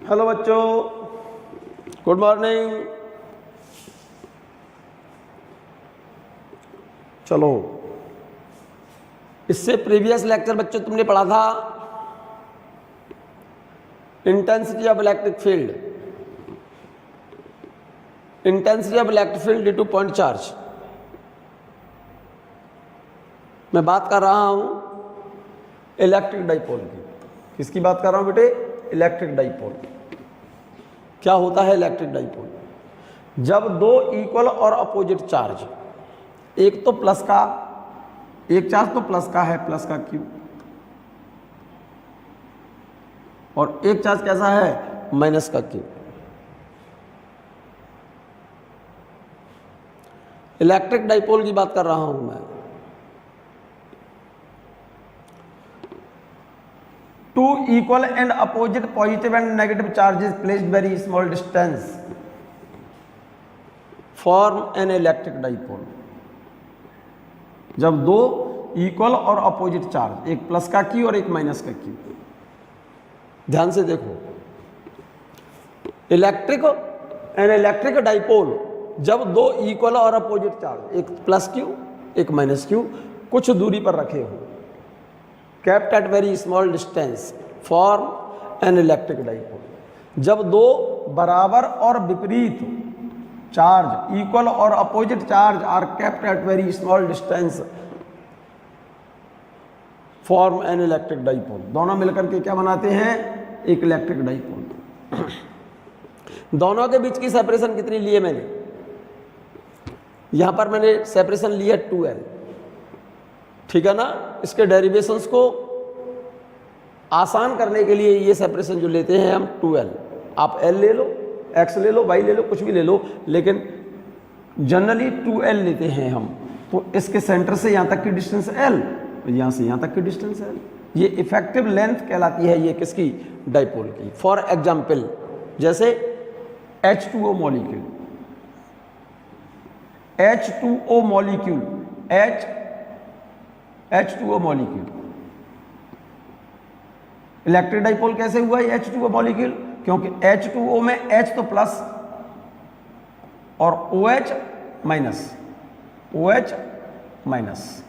Hello बच्चों, good morning. चलो, इससे प्रीवियस लेक्चर बच्चों तुमने पढ़ा था intensity of electric field, intensity of electric field due two point charge. मैं बात कर रहा हूं इलेक्ट्रिक डाइपोल की। किसकी बात कर रहा हूं बेटे? Electric dipole. क्या होता है इलेक्ट्रिक डाइपोल? जब दो इक्वल और अपोजिट चार्ज, एक तो प्लस का, एक चार्ज तो प्लस का है, प्लस का क्यू, और एक चार्ज कैसा है? माइनस का क्यू। इलेक्ट्रिक डाइपोल की बात कर रहा हूं मैं। Two equal and opposite positive and negative charges placed very small distance form an electric dipole। जब दो इक्वल और अपोजिट चार्ज, एक प्लस का क्यू और एक माइनस का क्यू, ध्यान से देखो, इलेक्ट्रिक डाइपोल जब दो इक्वल और अपोजिट चार्ज, एक प्लस क्यू एक माइनस क्यू, कुछ दूरी पर रखे हो, kept at very small distance form an electric dipole। जब दो बराबर और विपरीत चार्ज, इक्वल और opposite charge are kept at very small distance form an electric dipole। दोनों मिलकर के क्या बनाते हैं? एक इलेक्ट्रिक डाइपोल। दोनों के बीच की सेपरेशन कितनी ली है मैंने? यहां पर मैंने सेपरेशन लिया 2L, ठीक है ना। इसके डेरिवेशंस को आसान करने के लिए ये सेपरेशन जो लेते हैं हम 2L, आप L ले लो, X ले लो, Y ले लो, कुछ भी ले लो, लेकिन जनरली 2L लेते हैं हम। तो इसके सेंटर से यहाँ तक की डिस्टेंस L, यहाँ से यहाँ तक की डिस्टेंस L। ये इफेक्टिव लेंथ कहलाती है, ये किसकी? डाइपोल की। फॉर एग्जाम्पल, जैसे H2O molecule, H2O molecule, H2O molecule electric dipole कैसे हुआ है? H2O मॉलिक्यूल, क्योंकि H2O में H तो प्लस और OH माइनस, OH माइनस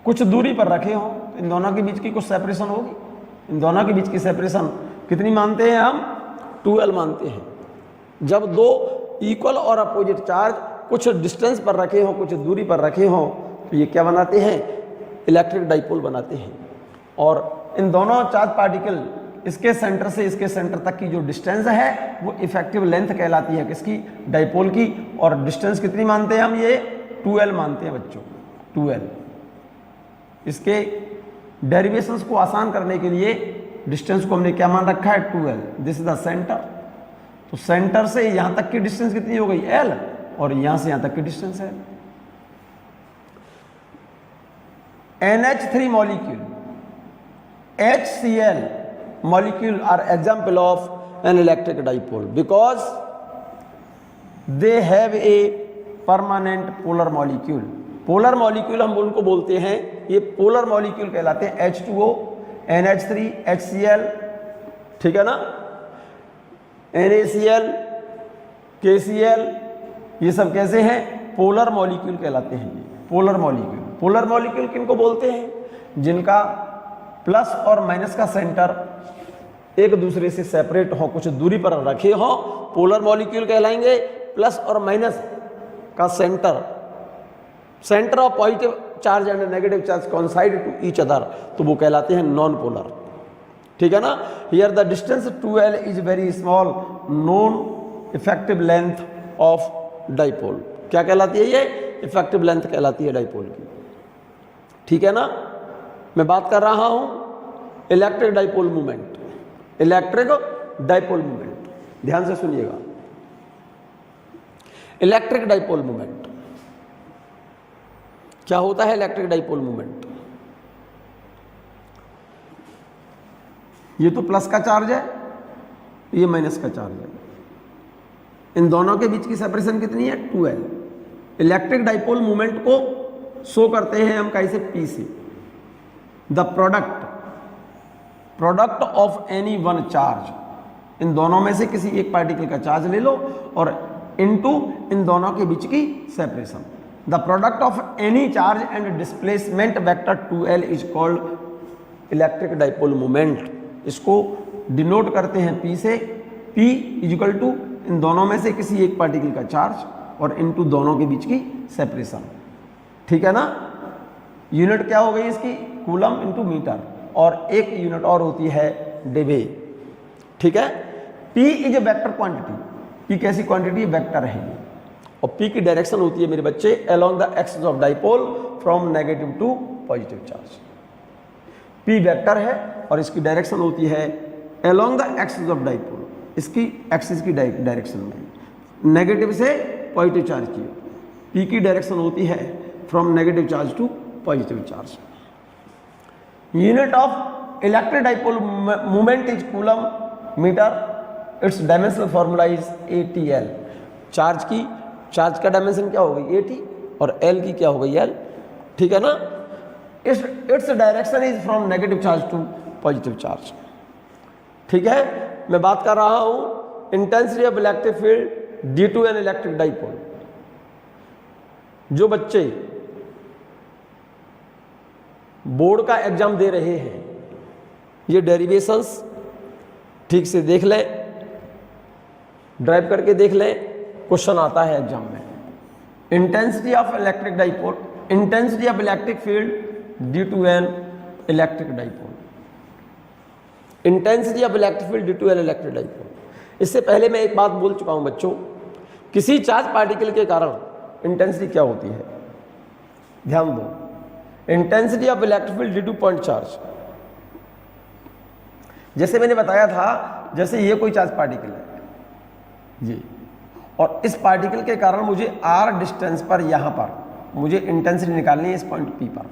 कुछ दूरी पर रखे हो, इन दोनों के बीच की कुछ सेपरेशन होगी। इन दोनों के बीच की सेपरेशन कितनी मानते हैं हम? 2L मानते हैं। जब दो इक्वल और अपोजिट चार्ज कुछ डिस्टेंस पर रखे हो, कुछ दूरी पर रखे हो, तो ये क्या बनाते हैं? इलेक्ट्रिक डाइपोल बनाते हैं। और इन दोनों चार्ज पार्टिकल, इसके सेंटर से इसके सेंटर तक की जो डिस्टेंस है वो इफेक्टिव लेंथ कहलाती है, किसकी? डाइपोल की। और डिस्टेंस कितनी मानते हैं हम? ये 2L मानते हैं बच्चों, 2L। इसके डेरिवेशंस को आसान करने के लिए डिस्टेंस को हमने क्या मान रखा है? 2L। This is the centre. तो सेंटर से यहां तक की डिस्टेंस कितनी हो गई? L, और यहां से यहां तक की डिस्टेंस है। NH3 molecule, HCl molecule are example of an electric dipole because they have a permanent polar molecule। polar molecule हम उनको बोलते हैं, ये polar molecule कहलाते हैं। H2O, NH3, HCl, ठीक है ना, NaCl, KCl, ये सब कैसे हैं? पोलर मॉलिक्यूल कहलाते हैं। ये पोलर मॉलिक्यूल, पोलर मॉलिक्यूल किनको बोलते हैं? जिनका प्लस और माइनस का सेंटर एक दूसरे से सेपरेट हो, कुछ दूरी पर रखे हो, पोलर मॉलिक्यूल कहलाएंगे। प्लस और माइनस का centre of positive charge and negative charge coincide to each other, तो वो कहलाते हैं नॉन पोलर, ठीक है ना। Here the distance 2L is very small, non effective length of dipole. क्या कहलाती है ये? इफेक्टिव लेंथ कहलाती है डाइपोल की, ठीक है ना। मैं बात कर रहा हूं electric dipole movement, electric dipole movement, ध्यान से सुनिएगा। इलेक्ट्रिक डाइपोल मूवमेंट क्या होता है? इलेक्ट्रिक डाइपोल मूवमेंट, ये तो प्लस का चार्ज है, ये माइनस का चार्ज है, इन दोनों के बीच की सेपरेशन कितनी है? 2L। इलेक्ट्रिक डाइपोल मूवमेंट को शो करते हैं हम कैसे? P से। The product product of any one charge, इन दोनों में से किसी एक पार्टिकल का चार्ज ले लो और इनटू इन दोनों के बीच की separation. The product of any charge and displacement vector 2L is called electric dipole moment. इसको डिनोट करते हैं P से। P इजिकल टू इन दोनों में से किसी एक पार्टिकल का चार्ज और इनटू दोनों के बीच की सेपरेशन। ठीक है ना। यूनिट क्या हो गई इसकी, कूलम इनटू मीटर, और एक यूनिट और होती है डेबे। ठीक है। P is a vector quantity. P कैसी क्वांटिटी है, वेक्टर है ये, और P की डायरेक्शन होती है मेरे बच्चे along the axis of dipole from negative to positive charge. P vector है और इसकी डायरेक्शन होती है along the axis of dipole, इसकी एक्सिस की डायरेक्शन में, नेगेटिव से पॉजिटिव चार्ज की। P की डायरेक्शन होती है from negative charge to positive charge. Unit of electric dipole moment is coulomb metre, its dimensional formula is ATL। Charge का dimension क्या हो गई AT और L की क्या हो गई L। ठीक है ना। Its direction is from negative charge to positive charge. ठीक है। मैं बात कर रहा हूं intensity of electric field due to an electric dipole. जो बच्चे बोर्ड का एग्जाम दे रहे हैं ये डेरिवेशंस ठीक से देख लें, ड्राइव करके देख लें, क्वेश्चन आता है एग्जाम में। Intensity of electric dipole, intensity of electric field due to an electric dipole, intensity of electric field due to an electric dipole. इससे पहले मैं एक बात बोल चुका हूं बच्चों, किसी चार्ज पार्टिकल के कारण इंटेंसिटी क्या होती है, ध्यान दो। Intensity of electric field due two point charge, जैसे मैंने बताया था, जैसे ये कोई चार्ज पार्टिकल है ये, और इस पार्टिकल के कारण मुझे r डिस्टेंस पर यहां पर मुझे इंटेंसिटी निकालनी है इस पॉइंट P पर।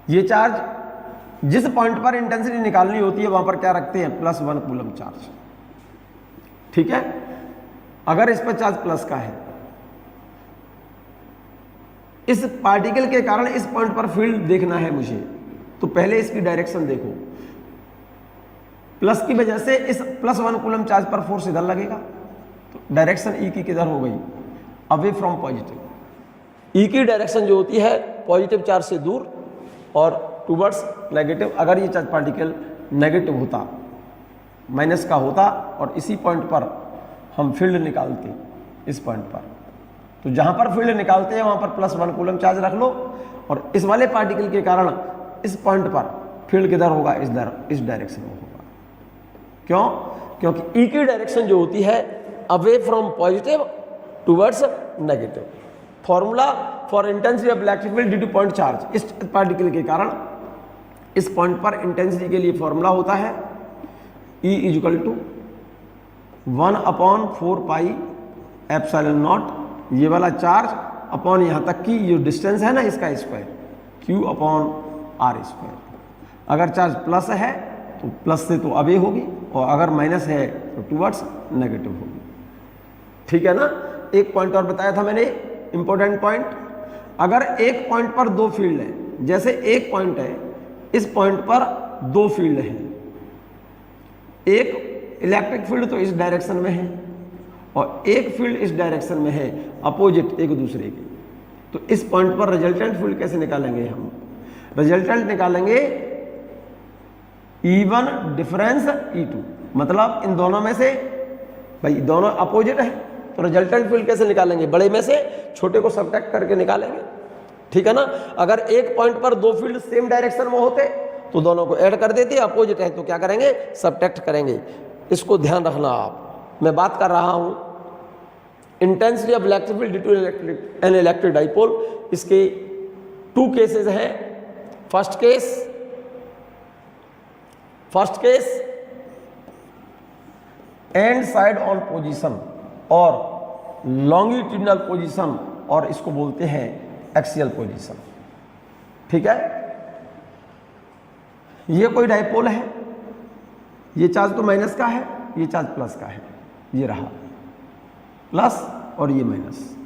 ये चार्ज जिस पॉइंट पर इंटेंसिटी निकालनी होती है वहां पर क्या रखते हैं, +1 कूलम चार्ज। ठीक है। अगर इस पर चार्ज प्लस का है, इस पार्टिकल के कारण इस पॉइंट पर फील्ड देखना है मुझे, तो पहले इसकी डायरेक्शन देखो। प्लस की वजह से इस +1 कूलम चार्ज पर फोर्स इधर लगेगा, तो डायरेक्शन E की किधर हो गई, अवे फ्रॉम पॉजिटिव। E की डायरेक्शन जो होती है पॉजिटिव चार्ज से दूर और टूवर्ड्स नेगेटिव। अगर ये चार्ज पार्टिकल नेगेटिव होता, माइनस का होता, और इसी पॉइंट पर हम फील्ड निकालते इस पॉइंट पर, तो जहां पर फील्ड निकालते हैं वहां पर +1 कूलम चार्ज रख लो, और इस वाले पार्टिकल के कारण इस पॉइंट पर फील्ड किधर होगा, इस डायरेक्शन में होगा। क्यों? क्योंकि E की डायरेक्शन जो होती है away from positive towards negative. Formula for intensity of electric field due two point charge, इस पार्टिकल के कारण इस पॉइंट पर इंटेंसिटी के लिए फॉर्मूला होता है E equal to 1/4 pi epsilon nought, ये वाला चार्ज अपॉन यहाँ तक की जो डिस्टेंस है ना इसका स्क्वायर, Q/r²। अगर चार्ज प्लस है तो प्लस से तो अवे होगी, और अगर माइनस है तो टूवर्ड्स नेगेटिव होगी। ठीक है ना। एक पॉइंट और बताया था मैंने, इंपॉर्टेंट पॉइंट, अगर एक पॉइंट पर दो फील्ड है, जैसे एक पॉइंट है, इस पॉइंट पर दो फील्ड है, एक इलेक्ट्रिक फील्ड तो इस डायरेक्शन में है और एक फील्ड इस डायरेक्शन में है, अपोजिट एक दूसरे के, तो इस पॉइंट पर रिजल्टेंट फील्ड कैसे निकालेंगे हम, रिजल्टेंट निकालेंगे E1 डिफरेंस E2, मतलब इन दोनों में से, भाई दोनों अपोजिट है तो रिजल्टेंट फील्ड कैसे निकालेंगे, बड़े में से छोटे को सबट्रैक्ट करके निकालेंगे। ठीक है ना। अगर एक पॉइंट पर दो फील्ड सेम डायरेक्शन में होते तो दोनों को ऐड कर देते, अपोजिट है तो क्या करेंगे, सबट्रैक्ट करेंगे। इसको ध्यान रखना आप। मैं बात कर रहा हूं intensity of electric field due to an electric dipole. इसके 2 केसेस हैं। First case end side on position और लॉन्गिट्यूडिनल पोजीशन, और इसको बोलते हैं एक्सियल पोजीशन। ठीक है। ये कोई डाइपोल है, ये चार्ज तो माइनस का है, ये चार्ज प्लस का है, ये रहा प्लस और ये माइनस।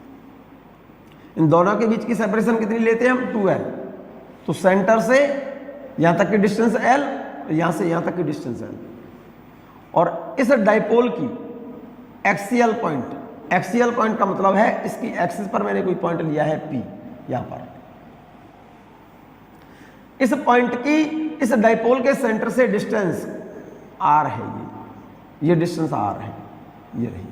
इन दोनों के बीच की सेपरेशन कितनी लेते हैं हम, 2L। तो सेंटर से यहां तक की डिस्टेंस L यहाँ से यहाँ तक की डिस्टेंस l, और इस डाइपोल की एक्सियल पॉइंट का मतलब है इसकी एक्सिस पर मैंने कोई पॉइंट लिया है P, यहाँ पर इस पॉइंट की इस डाइपोल के सेंटर से डिस्टेंस r है, ये डिस्टेंस r है, ये रही।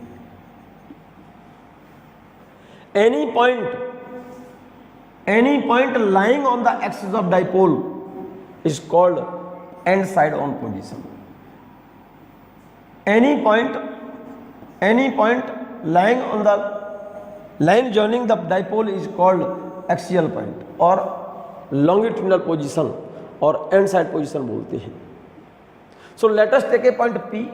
any point lying on the axis of dipole is called end side on position. Any point lying on the line joining the dipole is called axial point और longitudinal position और end side position बोलते हैं। So let us take a point P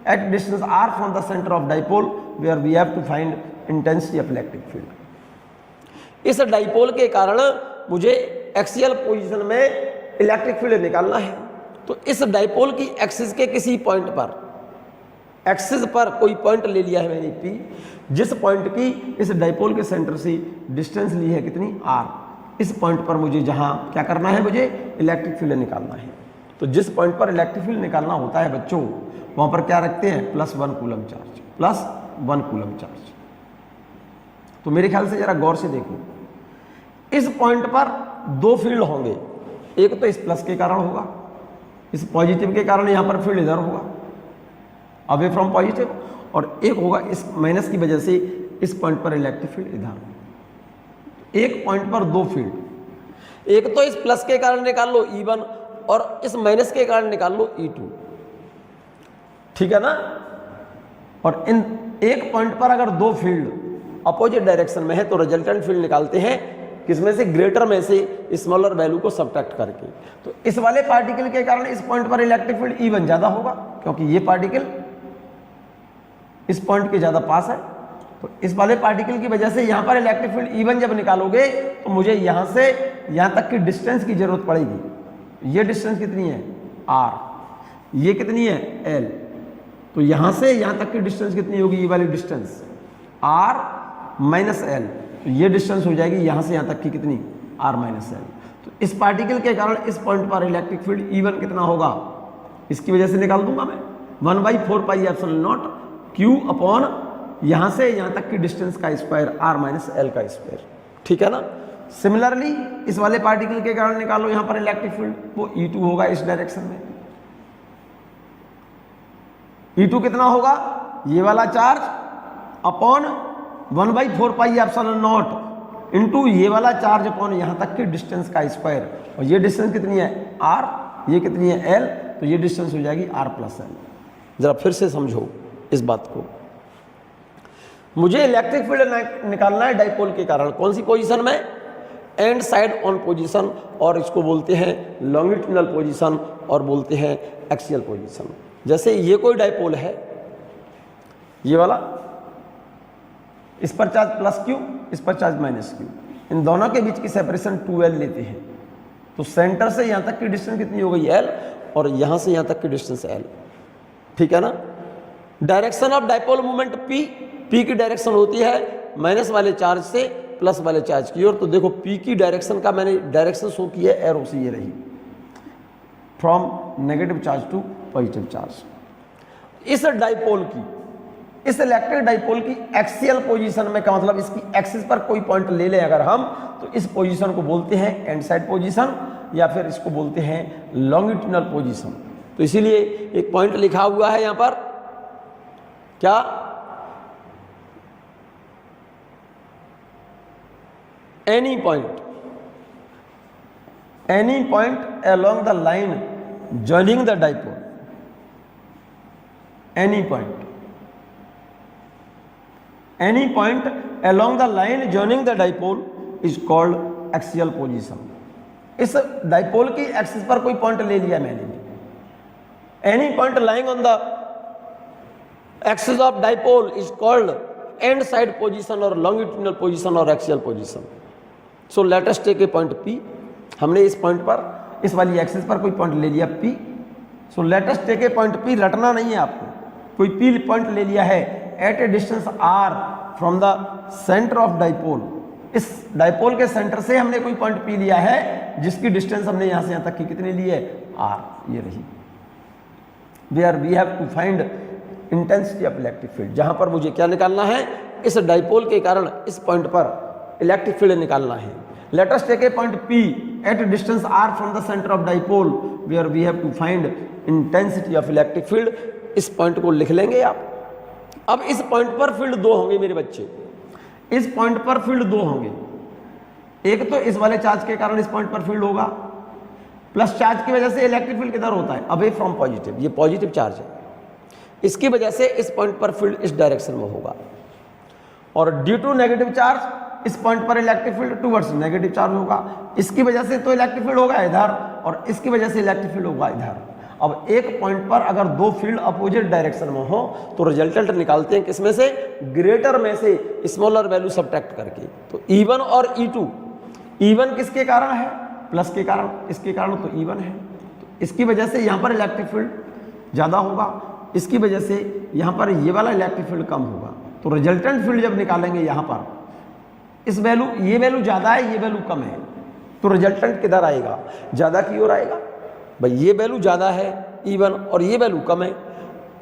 at distance r from the center of dipole where we have to find intensity of electric field. इस dipole के कारण मुझे axial position में electric field निकालना है। तो इस डाइपोल की एक्सिस के किसी पॉइंट पर, एक्सिस पर कोई पॉइंट ले लिया है मैंने P, जिस पॉइंट की इस डाइपोल के सेंटर से डिस्टेंस ली है कितनी r, इस पॉइंट पर मुझे जहां क्या करना है, मुझे इलेक्ट्रिक फील्ड निकालना है। तो जिस पॉइंट पर इलेक्ट्रिक फील्ड निकालना होता है बच्चों, वहां पर क्या रखते हैं, +1 कूलम चार्ज, +1 कूलम चार्ज। तो मेरे ख्याल से जरा गौर से देखो, इस पॉइंट पर दो फील्ड होंगे, एक तो इस प्लस के कारण होगा, इस पॉजिटिव के कारण यहां पर फील्ड इधर होगा अवे फ्रॉम पॉजिटिव, और एक होगा इस माइनस की वजह से इस पॉइंट पर इलेक्ट्रिक फील्ड इधर। एक पॉइंट पर दो फील्ड, एक तो इस प्लस के कारण निकाल लो E1 और इस माइनस के कारण निकाल लो E2, ठीक है ना। और इन एक पॉइंट पर अगर दो फील्ड अपोजिट डायरेक्शन में है तो रिजल्टेंट फील्ड निकालते हैं किसमें से, ग्रेटर में से स्मॉलर वैल्यू को सबट्रैक्ट करके। तो इस वाले पार्टिकल के कारण इस पॉइंट पर इलेक्ट्रिक फील्ड E1 ज्यादा होगा क्योंकि ये पार्टिकल इस पॉइंट के ज्यादा पास है। तो इस वाले पार्टिकल की वजह से यहां पर इलेक्ट्रिक फील्ड E1 जब निकालोगे तो मुझे यहां से यहां तक की डिस्टेंस की जरूरत पड़ेगी। ये डिस्टेंस कितनी है r, ये कितनी है l, तो यहां से यहां तक की डिस्टेंस कितनी होगी, ये वाली डिस्टेंस r माइनस l, तो ये डिस्टेंस हो जाएगी यहां से यहां तक की कितनी, r माइनस l। तो इस पार्टिकल के कारण इस पॉइंट पर इलेक्ट्रिक फील्ड E1 कितना होगा, इसकी वजह से निकाल दूंगा मैं 1/4πε0 Q अपॉन यहां से यहां तक की डिस्टेंस का स्क्वायर r माइनस l का स्क्वायर, ठीक है ना। सिमिलरली इस वाले पार्टिकल के कारण निकालो यहां पर इलेक्ट्रिक फील्ड, वो E2 होगा इस डायरेक्शन में। E2 कितना होगा, ये वाला चार्ज अपॉन 1/4πε0 इंटू ये वाला चार्ज अपॉन यहां तक की डिस्टेंस का स्क्वायर, और ये डिस्टेंस कितनी है r, ये कितनी है l, तो ये डिस्टेंस हो जाएगी r प्लस l। जरा फिर से समझो इस बात को, मुझे इलेक्ट्रिक फील्ड निकालना है डाइपोल के कारण, कौन सी पोजीशन में, एंड साइड ऑन पोजीशन, और इसको बोलते हैं लॉन्गिट्यूडिनल पोजीशन और बोलते हैं एक्सियल पोजीशन। जैसे ये कोई डाइपोल है, ये वाला, इस पर चार्ज प्लस Q, इस पर चार्ज माइनस Q, इन दोनों के बीच की सेपरेशन 2l लेते हैं। तो सेंटर से यहां तक की डिस्टेंस कितनी हो गई l, और यहां से यहां तक की डिस्टेंस l, ठीक है ना। Direction of dipole movement P की डायरेक्शन होती है माइनस वाले चार्ज से प्लस वाले चार्ज की ओर। तो देखो P की डायरेक्शन का मैंने डायरेक्शन शो की है एरो से, ये रही, from negative charge to positive charge. इस डाइपोल की, इस इलेक्ट्रिक डाइपोल की एक्सियल पोजीशन में, का मतलब इसकी एक्सिस पर कोई पॉइंट ले लें अगर हम, तो इस पोजीशन को बोलते हैं एंड साइड पोजीशन, या फिर इसको बोलते हैं लॉन्गिट्यूडिनल पोजीशन। तो इसीलिए एक पॉइंट लिखा हुआ है यहां पर, क्या, any point along the line joining the dipole, any point along the line joining the dipole is called axial position। इस डाइपोल की एक्सिस पर कोई पॉइंट ले लिया मैंने, any point lying on the axis of dipole is called end side position और longitudinal position और axial position. So let us take a point P, हमने इस पॉइंट पर, इस वाली एक्सिस पर कोई पॉइंट ले लिया P। So let us take a point P, रटना नहीं है आपको, कोई P पॉइंट ले लिया है at a distance r from the centre of dipole. इस डाइपोल के सेंटर से हमने कोई पॉइंट P लिया है जिसकी डिस्टेंस हमने यहां से यहां तक की कितनी ली है, r, ये रही। Where we have to find intensity of electric field, जहां पर मुझे क्या निकालना है, इस डाइपोल के कारण इस पॉइंट पर इलेक्ट्रिक फील्ड निकालना है। Let us take a point P at distance r from the centre of dipole where we have to find intensity of electric field. इस पॉइंट को लिख लेंगे आप। अब इस पॉइंट पर फील्ड दो होंगे मेरे बच्चे, इस पॉइंट पर फील्ड दो होंगे। एक तो इस वाले चार्ज के कारण इस पॉइंट पर फील्ड होगा, प्लस चार्ज की वजह से इलेक्ट्रिक फील्ड किधर होता है, अवे फ्रॉम पॉजिटिव, ये पॉजिटिव चार्ज है, इसकी वजह से इस पॉइंट पर फील्ड इस डायरेक्शन में होगा। और ड्यू टू नेगेटिव चार्ज इस पॉइंट पर electric field towards negative charge होगा, इसकी वजह से तो इलेक्ट्रिक फील्ड होगा इधर और इसकी वजह से इलेक्ट्रिक फील्ड होगा इधर। अब एक पॉइंट पर अगर दो फील्ड अपोजिट डायरेक्शन में हो तो रिजल्टेंट निकालते हैं किसमें से, ग्रेटर में से स्मॉलर वैल्यू सब्ट्रैक्ट करके। तो E1 और E2, E1 किसके कारण है, प्लस के कारण, इसके कारण तो E1 है, तो इसकी वजह से यहाँ पर इलेक्ट्रिक फील्ड ज़्यादा होगा, इसकी वजह से यहाँ पर ये वाला इलेक्ट्रिक फील्ड कम होगा। तो रिजल्टेंट फील्ड जब निकालेंगे यहाँ पर इस वैल्यू, ये वैल्यू ज़्यादा है, ये वैल्यू कम है, तो रिजल्टेंट किधर आएगा, ज़्यादा की ओर आएगा। भाई ये वैल्यू ज़्यादा है E1 और ये वैल्यू कम है,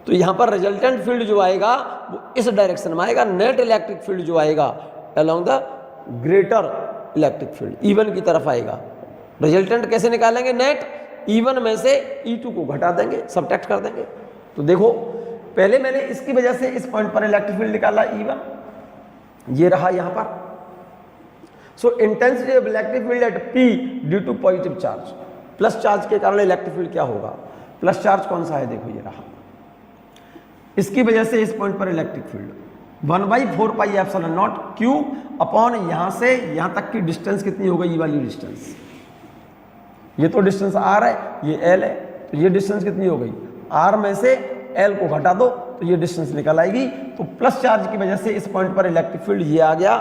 तो यहाँ पर रिजल्टेंट फील्ड जो आएगा वो इस डायरेक्शन में आएगा। नेट इलेक्ट्रिक फील्ड जो आएगा along the greater electric field E1 की तरफ आएगा। रिजल्टेंट कैसे निकालेंगे, नेट E1 में से E2 को घटा देंगे, सब्ट्रैक्ट कर देंगे। तो देखो पहले मैंने इसकी वजह से इस पॉइंट पर इलेक्ट्रिक फील्ड निकाला E1, ये रहा यहाँ पर। So intensity of electric field at P due to positive charge, plus charge के कारण इलेक्ट्रिक फील्ड क्या होगा, प्लस चार्ज कौन सा है, देखो ये रहा, इसकी वजह से इस पॉइंट पर इलेक्ट्रिक फील्ड 1/4πε0 Q अपॉन यहां से यहां तक की डिस्टेंस कितनी हो गई, ये वाली डिस्टेंस, ये तो डिस्टेंस R है, ये L है, तो ये डिस्टेंस कितनी हो गई, R में से L को घटा दो तो ये डिस्टेंस निकल आएगी। तो प्लस चार्ज की वजह से इस पॉइंट पर इलेक्ट्रिक फील्ड ये आ गया।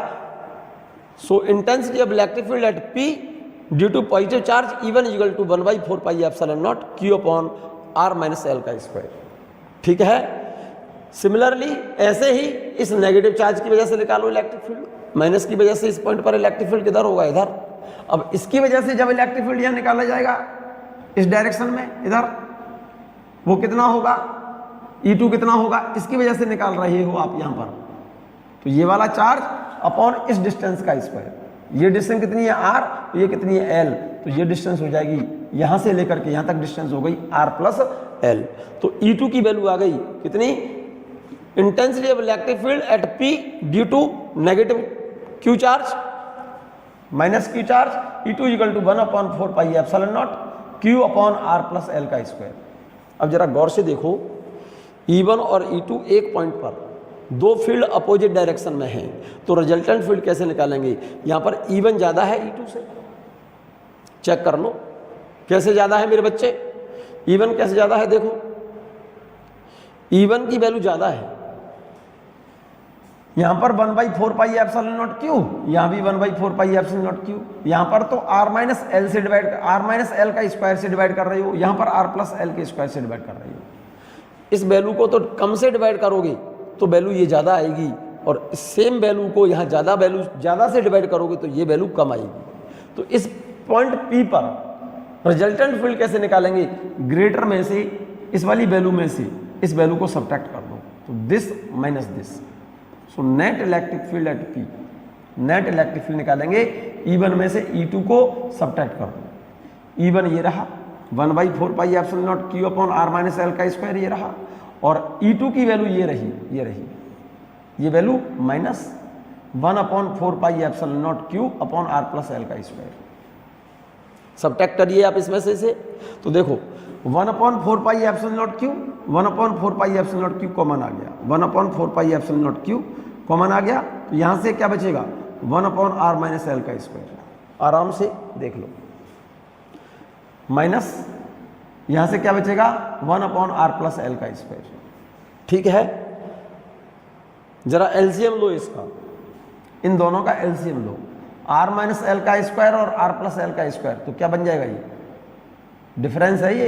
सो intensity of electric field at P due to positive charge E1 equal to 1/4πε0 Q upon R minus L का स्क्वायर। ठीक है, सिमिलरली ऐसे ही इस नेगेटिव चार्ज की वजह से निकालो इलेक्ट्रिक फील्ड, माइनस की वजह से इस पॉइंट पर इलेक्ट्रिक फील्ड किधर होगा, इधर। अब इसकी वजह से जब इलेक्ट्रिक फील्ड यहाँ निकाला जाएगा इस डायरेक्शन में इधर, वो कितना होगा, E2 कितना होगा, इसकी वजह से निकाल रहे हो आप यहाँ पर। तो ये वाला चार्ज अपॉन इस डिस्टेंस का स्क्वायर, ये डिस्टेंस कितनी है R, तो ये कितनी है L, तो ये डिस्टेंस हो जाएगी यहाँ से लेकर के यहाँ तक डिस्टेंस हो गई R प्लस L। तो E2 की वैल्यू आ गई कितनी, intensity of electric field at P due to negative Q charge minus Q charge E2 equal to 1/4πε0 Q upon R plus L का स्क्वायर। अब जरा गौर से देखो, E1 और E2 एक पॉइंट पर दो फील्ड अपोजिट डायरेक्शन में हैं, तो रिजल्टेंट फील्ड कैसे निकालेंगे, यहाँ पर E1 ज़्यादा है E2 से, चेक कर लो कैसे ज़्यादा है मेरे बच्चे, E1 कैसे ज़्यादा है, देखो E1 की वैल्यू ज़्यादा है, यहाँ पर 1/4πε0 Q, यहाँ भी 1/4πε0 Q, यहाँ पर तो R माइनस L से डिवाइड, R माइनस L का स्क्वायर से डिवाइड कर रही हो, यहाँ पर R प्लस L के स्क्वायर से डिवाइड कर रही हो। इस वैल्यू को तो कम से डिवाइड करोगे तो वैल्यू ये ज़्यादा आएगी, और सेम वैल्यू को यहाँ ज़्यादा से डिवाइड करोगे तो ये वैल्यू कम आएगी। तो इस पॉइंट P पर रिजल्टेंट फील्ड कैसे निकालेंगे, ग्रेटर में से इस वाली वैल्यू में से इस वैल्यू को सब्ट्रैक्ट कर दो, तो this minus this. So net electric field at P, net electric field निकालेंगे E1 में से E2 को सब्ट्रैक्ट कर दो, E1 ये रहा 1/4πε0 Q upon R minus L का स्क्वायर ये रहा, और E2 की वैल्यू ये रही, ये value minus 1/4πε0 Q upon R plus L का स्क्वायर। सब्ट्रैक्ट करिए आप इसमें से इसे, तो देखो 1/4πε0 Q, 1/4πε0 Q कॉमन आ गया, 1/4πε0 Q कॉमन आ गया, तो यहाँ से क्या बचेगा 1/R माइनस L का स्क्वायर। आराम से देख लो, माइनस यहाँ से क्या बचेगा 1/R प्लस L का स्क्वायर। ठीक है, जरा एलसीएम लो इसका, इन दोनों का एलसीएम लो, R माइनस L का स्क्वायर और R प्लस L का स्क्वायर, तो क्या बन जाएगा, ये डिफरेंस है, ये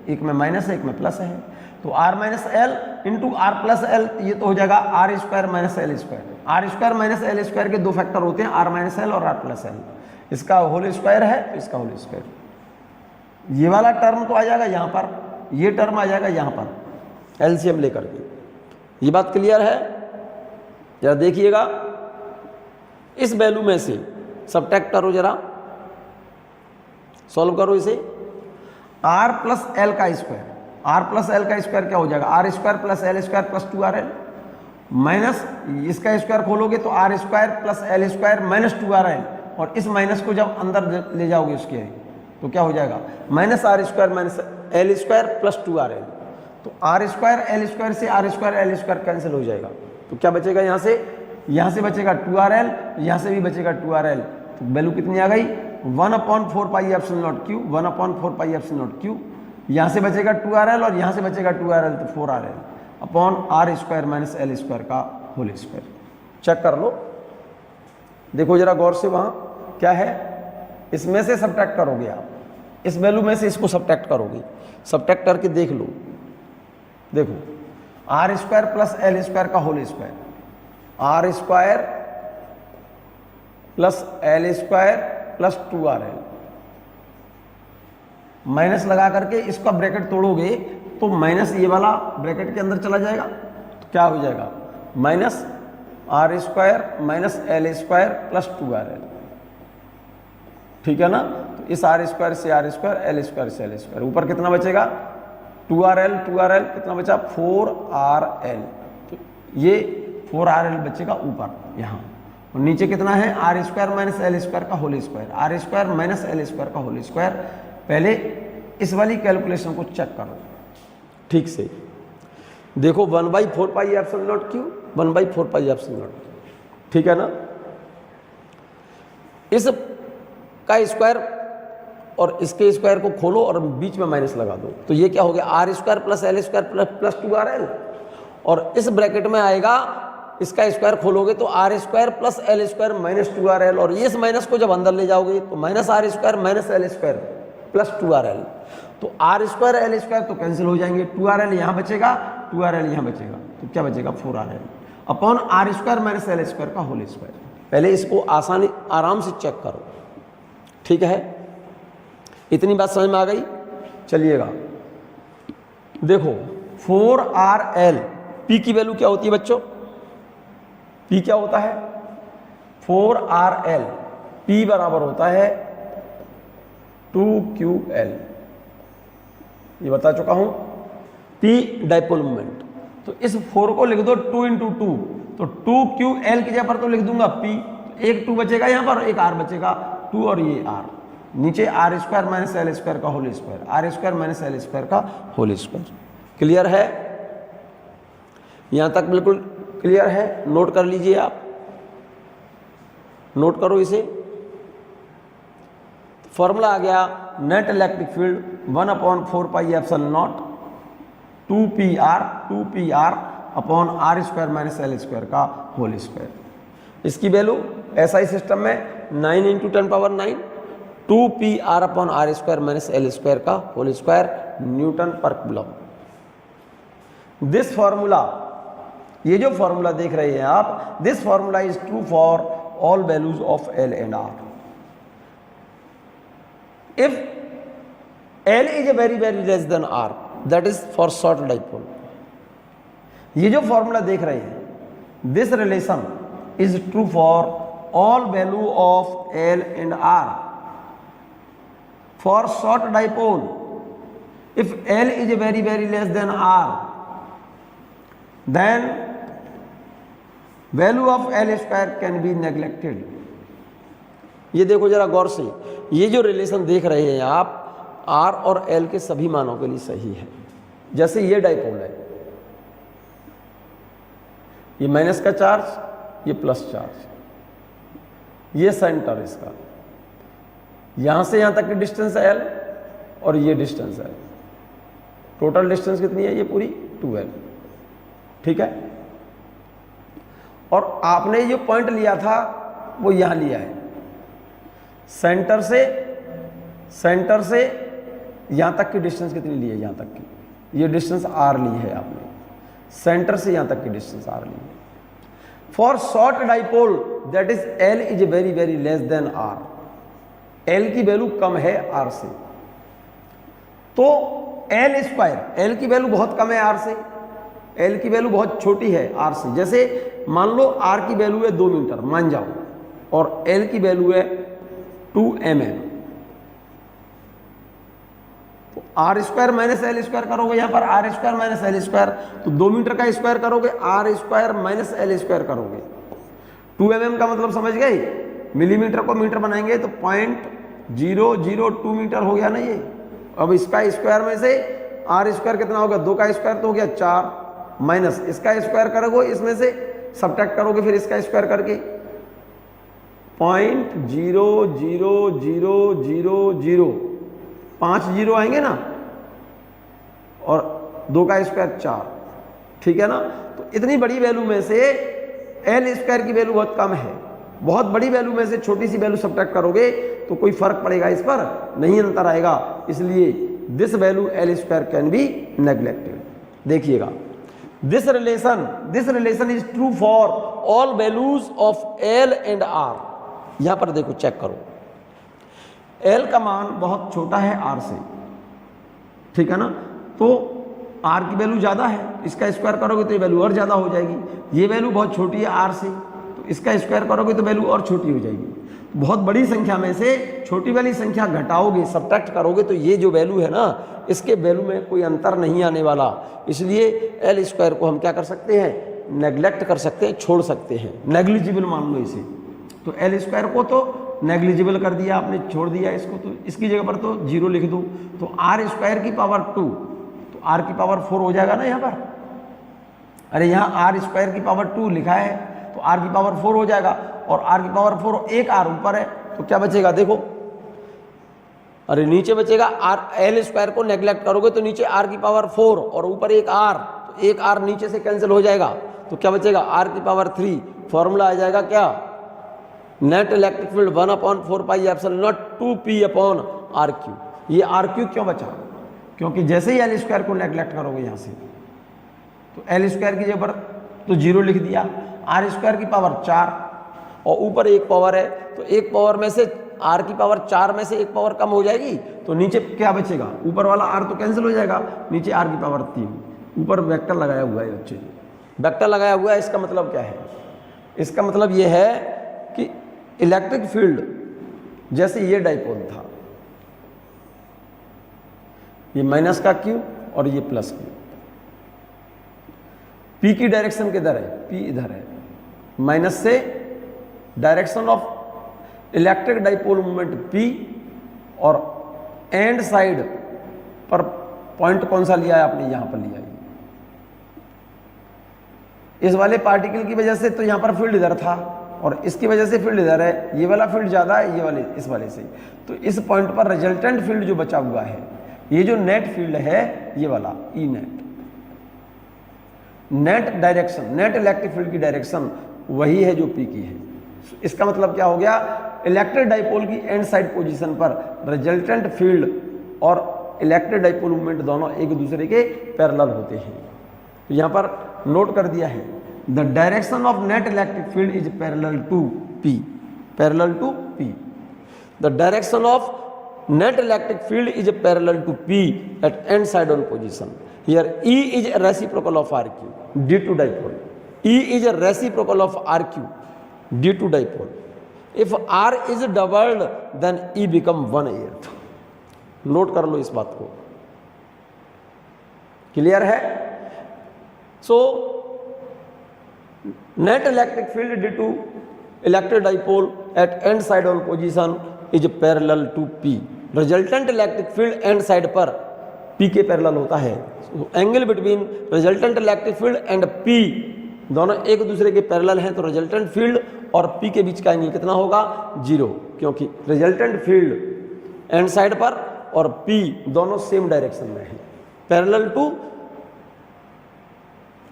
एक में माइनस है एक में प्लस है, तो R minus L into R plus L, ये तो हो जाएगा R square minus L square. R square minus L square के दो फैक्टर होते हैं, R माइनस L और R प्लस L, इसका होल स्क्वायर है तो इसका होल स्क्वायर। ये वाला टर्म तो आ जाएगा यहाँ पर, ये टर्म आ जाएगा यहाँ पर, एलसीएम लेकर के। ये बात क्लियर है? जरा देखिएगा, इस वैल्यू में से सब्ट्रैक्ट करो, जरा सॉल्व करो इसे। r प्लस एल का स्क्वायर, r प्लस एल का स्क्वायर क्या हो जाएगा? R square plus L square plus 2rl minus इसका स्क्वायर खोलोगे तो r square plus L square minus 2rl, और इस माइनस को जब अंदर ले जाओगे उसके तो क्या हो जाएगा? Minus r square minus L square plus 2rl। तो आर स्क्वायर एल स्क्वायर से r square l square cancel हो जाएगा, तो क्या बचेगा? यहाँ से बचेगा 2rl, यहाँ से भी बचेगा 2rl। तो वैल्यू कितनी आ गई? 1/4 pi epsilon not Q, 1/4 pi epsilon not Q. यहाँ से बचेगा 2rl और यहाँ से बचेगा 2rl, तो 4rl upon are square minus L square का होल स्क्वायर। चेक कर लो, देखो जरा गौर से, वहाँ क्या है? इसमें से सब्ट्रैक्ट करोगे आप, इस वैल्यू में से इसको सब्ट्रैक्ट करोगे, सब्ट्रैक्ट करके देख लो। देखो R square plus L square का whole square, R square plus L square plus 2rl, minus लगा करके इसका ब्रैकेट तोड़ोगे तो माइनस ये वाला ब्रैकेट के अंदर चला जाएगा, तो क्या हो जाएगा? Minus r square minus L square plus 2rl, ठीक है ना? तो इस आर स्क्वायर से आर स्क्वायर, एल स्क्वायर से एल स्क्वायर, ऊपर कितना बचेगा? 2rl कितना बचा? 4rl। तो ये 4rl बचेगा ऊपर यहाँ, और नीचे कितना है? R square minus L square का whole square, R square minus L square का होल स्क्वायर। पहले इस वाली कैलकुलेशन को चेक करो ठीक से, देखो 1/4 pi epsilon not Q, 1/4 pi epsilon not, ठीक है ना? इस का स्क्वायर और इसके स्क्वायर को खोलो और बीच में माइनस लगा दो, तो ये क्या हो गया? R square plus L square plus 2rl, और इस ब्रैकेट में आएगा, इसका स्क्वायर खोलोगे तो r square plus L square minus 2rl, और इस माइनस को जब अंदर ले जाओगे तो minus r square minus L square plus 2rl। तो आर स्क्वायर एल स्क्वायर तो कैंसिल हो जाएंगे, 2rl यहाँ बचेगा, 2rl यहाँ बचेगा, तो क्या बचेगा? 4rl upon are square minus L square का होल स्क्वायर। पहले इसको आराम से चेक करो, ठीक है? इतनी बात समझ में आ गई? चलिएगा देखो 4rl, p की वैल्यू क्या होती है बच्चों? p क्या होता है? 4rl, p बराबर होता है 2ql, ये बता चुका हूं। p डाइपोल मोमेंट, तो इस 4 को लिख दो 2 × 2, तो 2ql की जगह पर तो लिख दूंगा p, एक 2 बचेगा यहाँ पर, एक r बचेगा 2 और ये r, नीचे R square minus L square का whole square, R square minus L square का होल स्क्वायर। क्लियर है? यहां तक बिल्कुल क्लियर है? नोट कर लीजिए, आप नोट करो इसे। फॉर्मूला आ गया, net electric field 1/4 pi epsilon nought 2pr upon are square minus L square का होल स्क्वायर। इसकी वैल्यू ऐसा ही सिस्टम में 9 × 10⁹ 2pr upon are square minus L square का whole square newton per coulomb. This formula, ये जो formula देख रहे हैं आप, this formula is true for all values of L and r. If l is very less than are, that is for short dipole. ये जो formula देख रहे हैं, this relation is true for all value of L and r for short dipole. If L is very less than R, then value of L square can be neglected. ये देखो जरा गौर से, ये जो रिलेशन देख रहे हैं आप, R और L के सभी मानों के लिए सही है। जैसे ये डाइपोल है, ये माइनस का चार्ज, ये प्लस चार्ज, ये सेंटर इसका, यहां से यहां तक की डिस्टेंस है L और ये डिस्टेंस है, टोटल डिस्टेंस कितनी है? ये पूरी 2L, ठीक है? और आपने जो पॉइंट लिया था वो यहां लिया है, सेंटर से यहां तक की डिस्टेंस कितनी ली है? यहां तक की, ये डिस्टेंस R ली है आपने, सेंटर से यहां तक की डिस्टेंस R ली है। For short dipole that is L is very less than R, L की वैल्यू कम है R से, तो L स्क्वायर, L की वैल्यू बहुत कम है R से, एल की वैल्यू बहुत छोटी है आर से। जैसे मान लो आर की वैल्यू है 2 मीटर मान जाओ और एल की वैल्यू है 2 mm, तो r square minus L square करोगे, यहाँ पर r square minus L square, तो 2 मीटर का स्क्वायर करोगे r square minus L square करोगे। 2 mm का मतलब समझ गए, मिलीमीटर को मीटर बनाएंगे तो 0.002 मीटर हो गया ना ये। अब इसका स्क्वायर में से आर स्क्वायर कितना होगा, 2 का स्क्वायर तो हो गया 4, माइनस इसका स्क्वायर करोगे, इसमें से सब्ट्रैक्ट करोगे फिर इसका स्क्वायर करके 0.00000, 5 जीरो आएंगे ना, और 2 का स्क्वायर 4, ठीक है ना। तो इतनी बड़ी वैल्यू में से एल स्क्वायर की वैल्यू बहुत कम है, बहुत बड़ी वैल्यू में से छोटी सी वैल्यू सब्ट्रैक्ट करोगे तो कोई फर्क पड़ेगा इस पर, नहीं अंतर आएगा, इसलिए this value L square can be neglected. देखिएगा, this relation is true for all values of L and R. यहां पर देखो, चेक करो, एल का मान बहुत छोटा है आर से, ठीक है ना, तो आर की वैल्यू ज़्यादा है, इसका स्क्वायर करोगे तो ये वैल्यू और ज़्यादा हो जाएगी। ये वैल्यू बहुत छोटी है आर से, तो इसका स्क्वायर करोगे तो वैल्यू और छोटी हो जाएगी। बहुत बड़ी संख्या में से छोटी वाली संख्या घटाओगे, सब्ट्रैक्ट करोगे, तो ये जो वैल्यू है ना, इसके वैल्यू में कोई अंतर नहीं आने वाला। इसलिए एल स्क्वायर को हम क्या कर सकते हैं, नेग्लेक्ट कर सकते हैं, छोड़ सकते हैं, नेग्लिजिबल मान लो इसे। तो एल स्क्वायर को तो नेग्लिजिबल कर दिया आपने, छोड़ दिया इसको, तो इसकी जगह पर तो 0 लिख दो। तो आर स्क्वायर की पावर 2, तो आर की पावर 4 हो जाएगा ना यहाँ पर। अरे यहाँ आर स्क्वायर की पावर 2 लिखा है, तो आर की पावर 4 हो जाएगा, और आर की पावर 4 एक आर ऊपर है, तो क्या बचेगा देखो, अरे नीचे बचेगा आर। एल स्क्वायर को नेग्लेक्ट करोगे तो नीचे आर की पावर 4 और ऊपर एक आर, तो एक आर नीचे से कैंसिल हो जाएगा, तो क्या बचेगा आर की पावर 3। फॉर्मूला आ जाएगा क्या, net electric field 1/4 pi epsilon nought 2p upon r cube. ये आर क्यू क्यों बचा, क्योंकि जैसे ही एल स्क्वायर को नेग्लेक्ट करोगे यहाँ से, तो एल स्क्वायर की जगह पर तो 0 लिख दिया, आर स्क्वायर की पावर 4 और ऊपर एक पावर है, तो एक पावर में से आर की पावर 4 में से एक पावर कम हो जाएगी, तो नीचे क्या बचेगा, ऊपर वाला आर तो कैंसिल हो जाएगा, नीचे आर की पावर 3, ऊपर वेक्टर लगाया हुआ है बच्चे, वेक्टर लगाया हुआ है। इसका मतलब क्या है, इसका मतलब ये है कि इलेक्ट्रिक फील्ड जैसे ये डाइपोल था, ये माइनस का क्यू और ये प्लस क्यू, पी की डायरेक्शन किधर है, पी इधर है, माइनस से direction of electric dipole movement P, और एंड साइड पर पॉइंट कौन सा लिया है आपने, यहां पर लिया है। इस वाले पार्टिकल की वजह से तो यहां पर फील्ड इधर था, और इसकी वजह से फील्ड इधर है, ये वाला फील्ड ज़्यादा है, ये वाले इस वाले से, तो इस पॉइंट पर रिजल्टेंट फील्ड जो बचा हुआ है, ये जो नेट फील्ड है ये वाला E net, net direction, net electric field की डायरेक्शन वही है जो पी की है। इसका मतलब क्या हो गया, इलेक्ट्रिक डाइपोल की एंड साइड पोजीशन पर रिजल्टेंट फील्ड और इलेक्ट्रिक डाइपोल मूवमेंट दोनों एक दूसरे के पैरेलल होते हैं। तो यहाँ पर नोट कर दिया है, the direction of net electric field is parallel to P, parallel to P. The direction of net electric field is parallel to P at end side on position. Here E is a reciprocal of RQ due to dipole. E is a reciprocal of RQ due to dipole. If R is doubled, then E become 1/8. Note कर लो इस बात को, clear है। सो net electric field due to electric dipole at end side on position is parallel to P. Resultant electric field end side पर P के parallel होता है। Angle between resultant electric field and P दोनों एक दूसरे के parallel हैं, तो रिजल्टेंट फील्ड और P के बीच का एंगल कितना होगा, 0, क्योंकि रिजल्टेंट फील्ड एंड साइड पर और P दोनों सेम डायरेक्शन में है, parallel to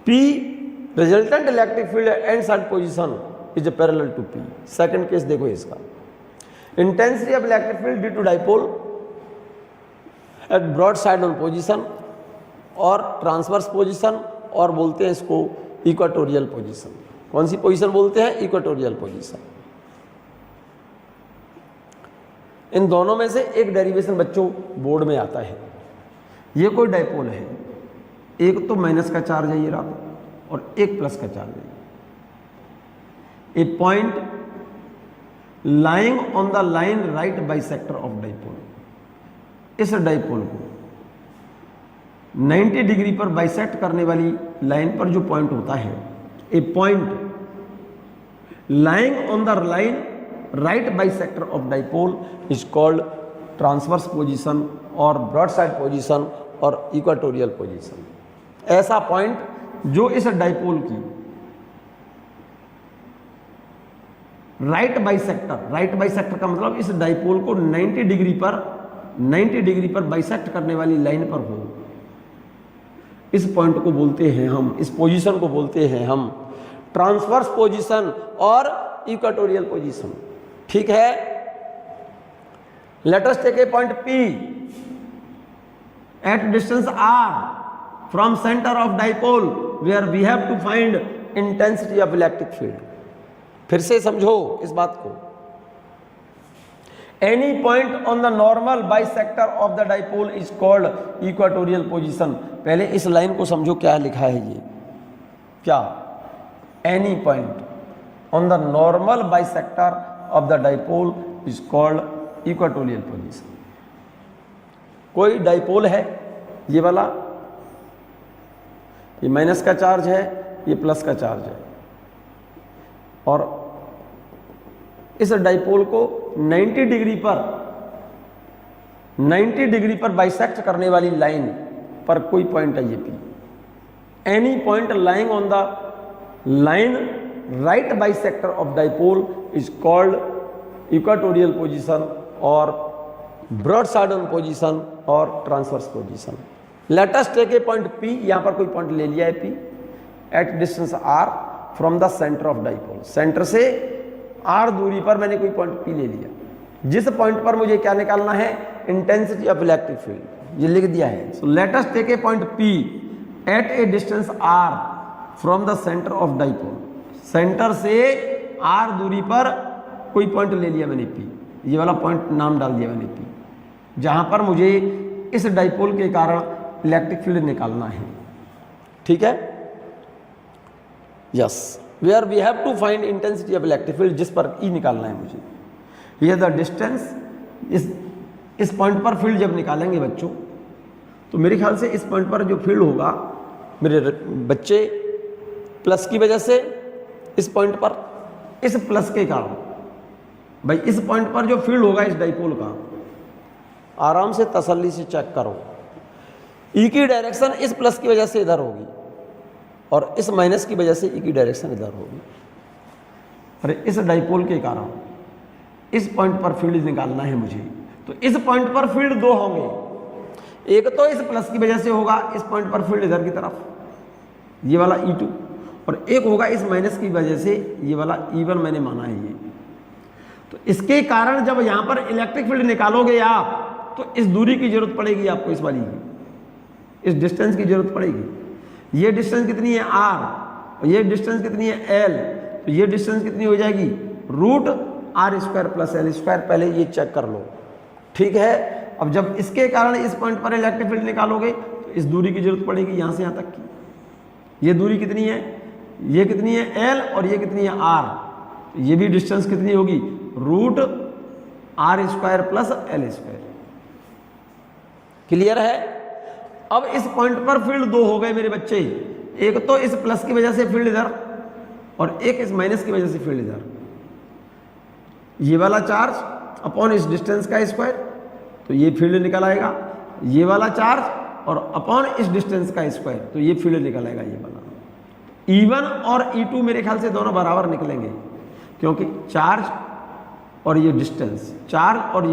P। Resultant electric field end side position is parallel to P। Second case देखो इसका, intensity of electric field due to dipole at broad side on position और transverse position, और बोलते हैं इसको equatorial position. कौन सी position बोलते हैं, इक्वेटोरियल पोजीशन। इन दोनों में से एक डेरिवेशन बच्चों बोर्ड में आता है। ये कोई डाइपोल है, एक तो माइनस का चार्ज है ये रहा और एक प्लस का चार्ज है। A point lying on the line right bisector of dipole, इस डाइपोल को 90 डिग्री पर बाइसेक्ट करने वाली लाइन पर जो पॉइंट होता है, a point lying on the line right bisector of dipole is called transverse position और ब्रॉडसाइड पोजीशन और इक्वाटोरियल पोजीशन। ऐसा पॉइंट जो इस डाइपोल की राइट बाइसेक्टर का मतलब इस डाइपोल को 90 डिग्री पर बाइसेक्ट करने वाली लाइन पर हो, इस पॉइंट को बोलते हैं हम, इस पोजीशन को बोलते हैं हम ट्रांसवर्स पोजीशन और इक्वाटोरियल पोजीशन। ठीक है, let us take a point P at distance R from centre of dipole where we have to find intensity of electric field. फिर से समझो इस बात को। Any point on the normal bisector of the dipole is called equatorial position. पहले इस line को समझो, क्या लिखा है ये, क्या, any point on the normal bisector of the dipole is called equatorial position. कोई डाइपोल है ये वाला, ये माइनस का चार्ज है, ये प्लस का चार्ज है, और इस डाइपोल को 90 डिग्री पर बाइसेक्ट करने वाली लाइन पर कोई पॉइंट है ये P। Any point lying on the line right bisector of dipole is called equatorial position और ब्रॉडसाइड पोजीशन और transverse position. Let us take a point P, यहां पर कोई पॉइंट ले लिया है P at distance R from the centre of dipole. Centre से R दूरी पर मैंने कोई पॉइंट P ले लिया, जिस पॉइंट पर मुझे क्या निकालना है, इंटेंसिटी ऑफ इलेक्ट्रिक फील्ड, ये लिख दिया है। So let us take a point P at a distance R from the centre of dipole. Centre से R दूरी पर कोई पॉइंट ले लिया मैंने P, ये वाला पॉइंट नाम डाल दिया मैंने P, जहां पर मुझे इस डाइपोल के कारण इलेक्ट्रिक फील्ड निकालना है। ठीक है, yes, where we have to find intensity of electric field, जिस पर E निकालना है मुझे। ये द डिस्टेंस, इस पॉइंट पर फील्ड जब निकालेंगे बच्चों, तो मेरे ख्याल से इस पॉइंट पर जो फील्ड होगा मेरे बच्चे, प्लस की वजह से इस पॉइंट पर, इस प्लस के कारण भाई इस पॉइंट पर जो फील्ड होगा इस डाइपोल का, आराम से तसल्ली से चेक करो। E की डायरेक्शन इस प्लस की वजह से इधर होगी और इस माइनस की वजह से E की डायरेक्शन इधर होगी। अरे इस डाइपोल के कारण इस पॉइंट पर फील्ड निकालना है मुझे, तो इस पॉइंट पर फील्ड दो होंगे, एक तो इस प्लस की वजह से होगा, इस पॉइंट पर फील्ड इधर की तरफ, ये वाला E2, और एक होगा इस माइनस की वजह से, ये वाला E1 मैंने माना है ये। तो इसके कारण जब यहां पर इलेक्ट्रिक फील्ड निकालोगे आप, तो इस दूरी की जरूरत पड़ेगी आपको, इस वाली की, इस डिस्टेंस की जरूरत पड़ेगी। ये डिस्टेंस कितनी है R, और ये डिस्टेंस कितनी है L, तो ये डिस्टेंस कितनी हो जाएगी, √R² + L²। पहले ये चेक कर लो, ठीक है। अब जब इसके कारण इस पॉइंट पर इलेक्ट्रिक फील्ड निकालोगे, तो इस दूरी की जरूरत पड़ेगी यहां से यहां तक की। ये दूरी कितनी है, ये कितनी है L, और ये कितनी है R, तो ये भी डिस्टेंस कितनी होगी, √R² + L²। क्लियर है। अब इस पॉइंट पर फील्ड दो हो गए मेरे बच्चे, एक तो इस प्लस की वजह से फील्ड इधर, और एक इस माइनस की वजह से फील्ड इधर। ये वाला चार्ज अपॉन इस डिस्टेंस का स्क्वायर, तो ये फील्ड निकल आएगा। ये वाला चार्ज और अपॉन इस डिस्टेंस का स्क्वायर, तो ये फील्ड निकल आएगा ये वाला। E1 और E2 मेरे ख्याल से दोनों बराबर निकलेंगे, क्योंकि चार्ज और ये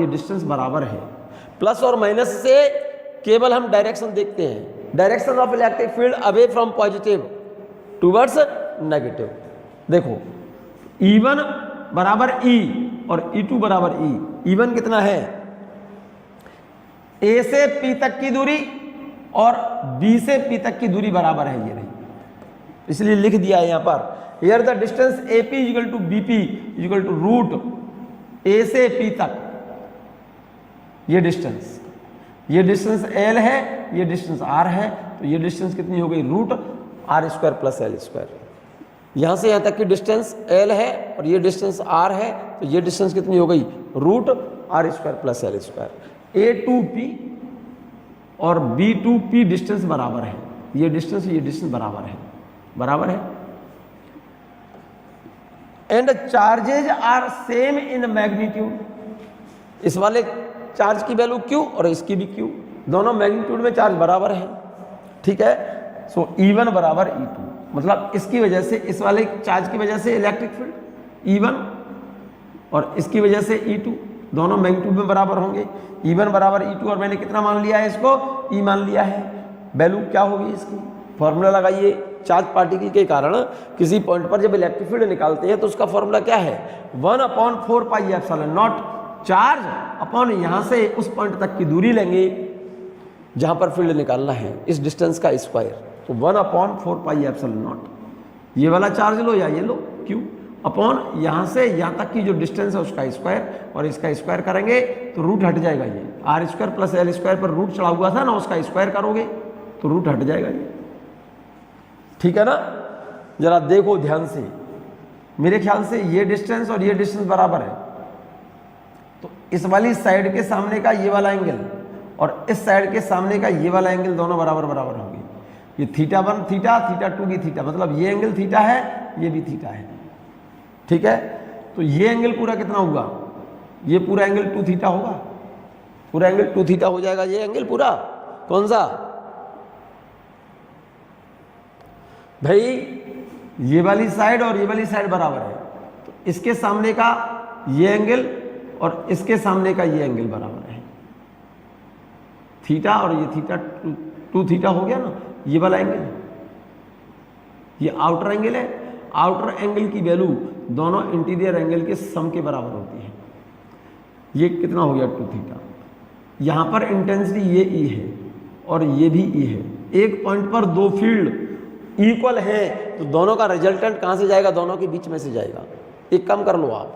डिस्टेंस बराबर है। प्लस और माइनस से केवल हम डायरेक्शन देखते हैं, direction of electric field away from positive towards negative. देखो E1 बराबर E और E2 बराबर E। E1 कितना है, A से P तक की दूरी और B से P तक की दूरी बराबर है, ये नहीं, इसलिए लिख दिया है यहां पर, here the distance AP = BP = √A से P तक, ये डिस्टेंस ये डिस्टेंस एल है, ये डिस्टेंस आर है, तो ये डिस्टेंस कितनी हो गई, root R square plus L square. यहाँ से यहाँ तक की डिस्टेंस एल है और ये डिस्टेंस आर है, तो ये डिस्टेंस कितनी हो गई, root R square plus L square. A to P और बी टू पी डिस्टेंस बराबर है, ये डिस्टेंस बराबर है। And charges are same in magnitude, इस वाले चार्ज की वैल्यू Q और इसकी भी Q, दोनों मैग्नीट्यूड में चार्ज बराबर है, ठीक है। सो E1 बराबर E2, मतलब इसकी वजह से, इस वाले चार्ज की वजह से इलेक्ट्रिक फील्ड E1 और इसकी वजह से E2 दोनों मैग्नीट्यूड में बराबर होंगे। E1 बराबर E2 और मैंने कितना मान लिया है, इसको E मान लिया है। वैल्यू क्या होगी इसकी, फॉर्मूला लगाइए। चार्ज पार्टिकल के कारण किसी पॉइंट पर जब इलेक्ट्रिक फील्ड निकालते हैं तो उसका फॉर्मूला क्या है, 1/4 pi epsilon not charge upon यहाँ से उस पॉइंट तक की दूरी लेंगे जहाँ पर फील्ड निकालना है, इस डिस्टेंस का स्क्वायर, तो 1/4 पाई एप्सिलॉन नॉट, ये वाला चार्ज लो या ये लो Q अपॉन यहाँ से यहाँ तक की जो डिस्टेंस है उसका स्क्वायर, और इसका स्क्वायर करेंगे तो रूट हट जाएगा, ये R square plus L square पर रूट चढ़ा हुआ था ना, उसका स्क्वायर करोगे तो रूट हट जाएगा ये, ठीक है ना। जरा देखो ध्यान से, मेरे ख्याल से ये डिस्टेंस और ये डिस्टेंस बराबर है, तो इस वाली साइड के सामने का ये वाला एंगल और इस साइड के सामने का ये वाला एंगल दोनों बराबर होंगे। ये θ1 थीटा, θ2 की थीटा, मतलब ये एंगल थीटा है, ये भी थीटा है, ठीक है। तो ये एंगल पूरा कितना हुआ, ये पूरा एंगल 2 थीटा होगा, पूरा एंगल 2 थीटा हो जाएगा, ये एंगल पूरा कौन सा भाई, ये वाली साइड और ये वाली साइड बराबर है, तो इसके सामने का ये एंगल और इसके सामने का ये एंगल बराबर है, थीटा और ये थीटा 2 थीटा हो गया ना, ये वाला एंगल, ये आउटर एंगल है। आउटर एंगल की वैल्यू दोनों इंटीरियर एंगल के सम के बराबर होती है। ये कितना हो गया 2 थीटा, यहाँ पर इंटेंसिटी ये E है और ये भी E है, एक पॉइंट पर दो फील्ड इक्वल है तो दोनों का रिजल्टेंट कहाँ से जाएगा, दोनों के बीच में से जाएगा। एक काम कर लो आप,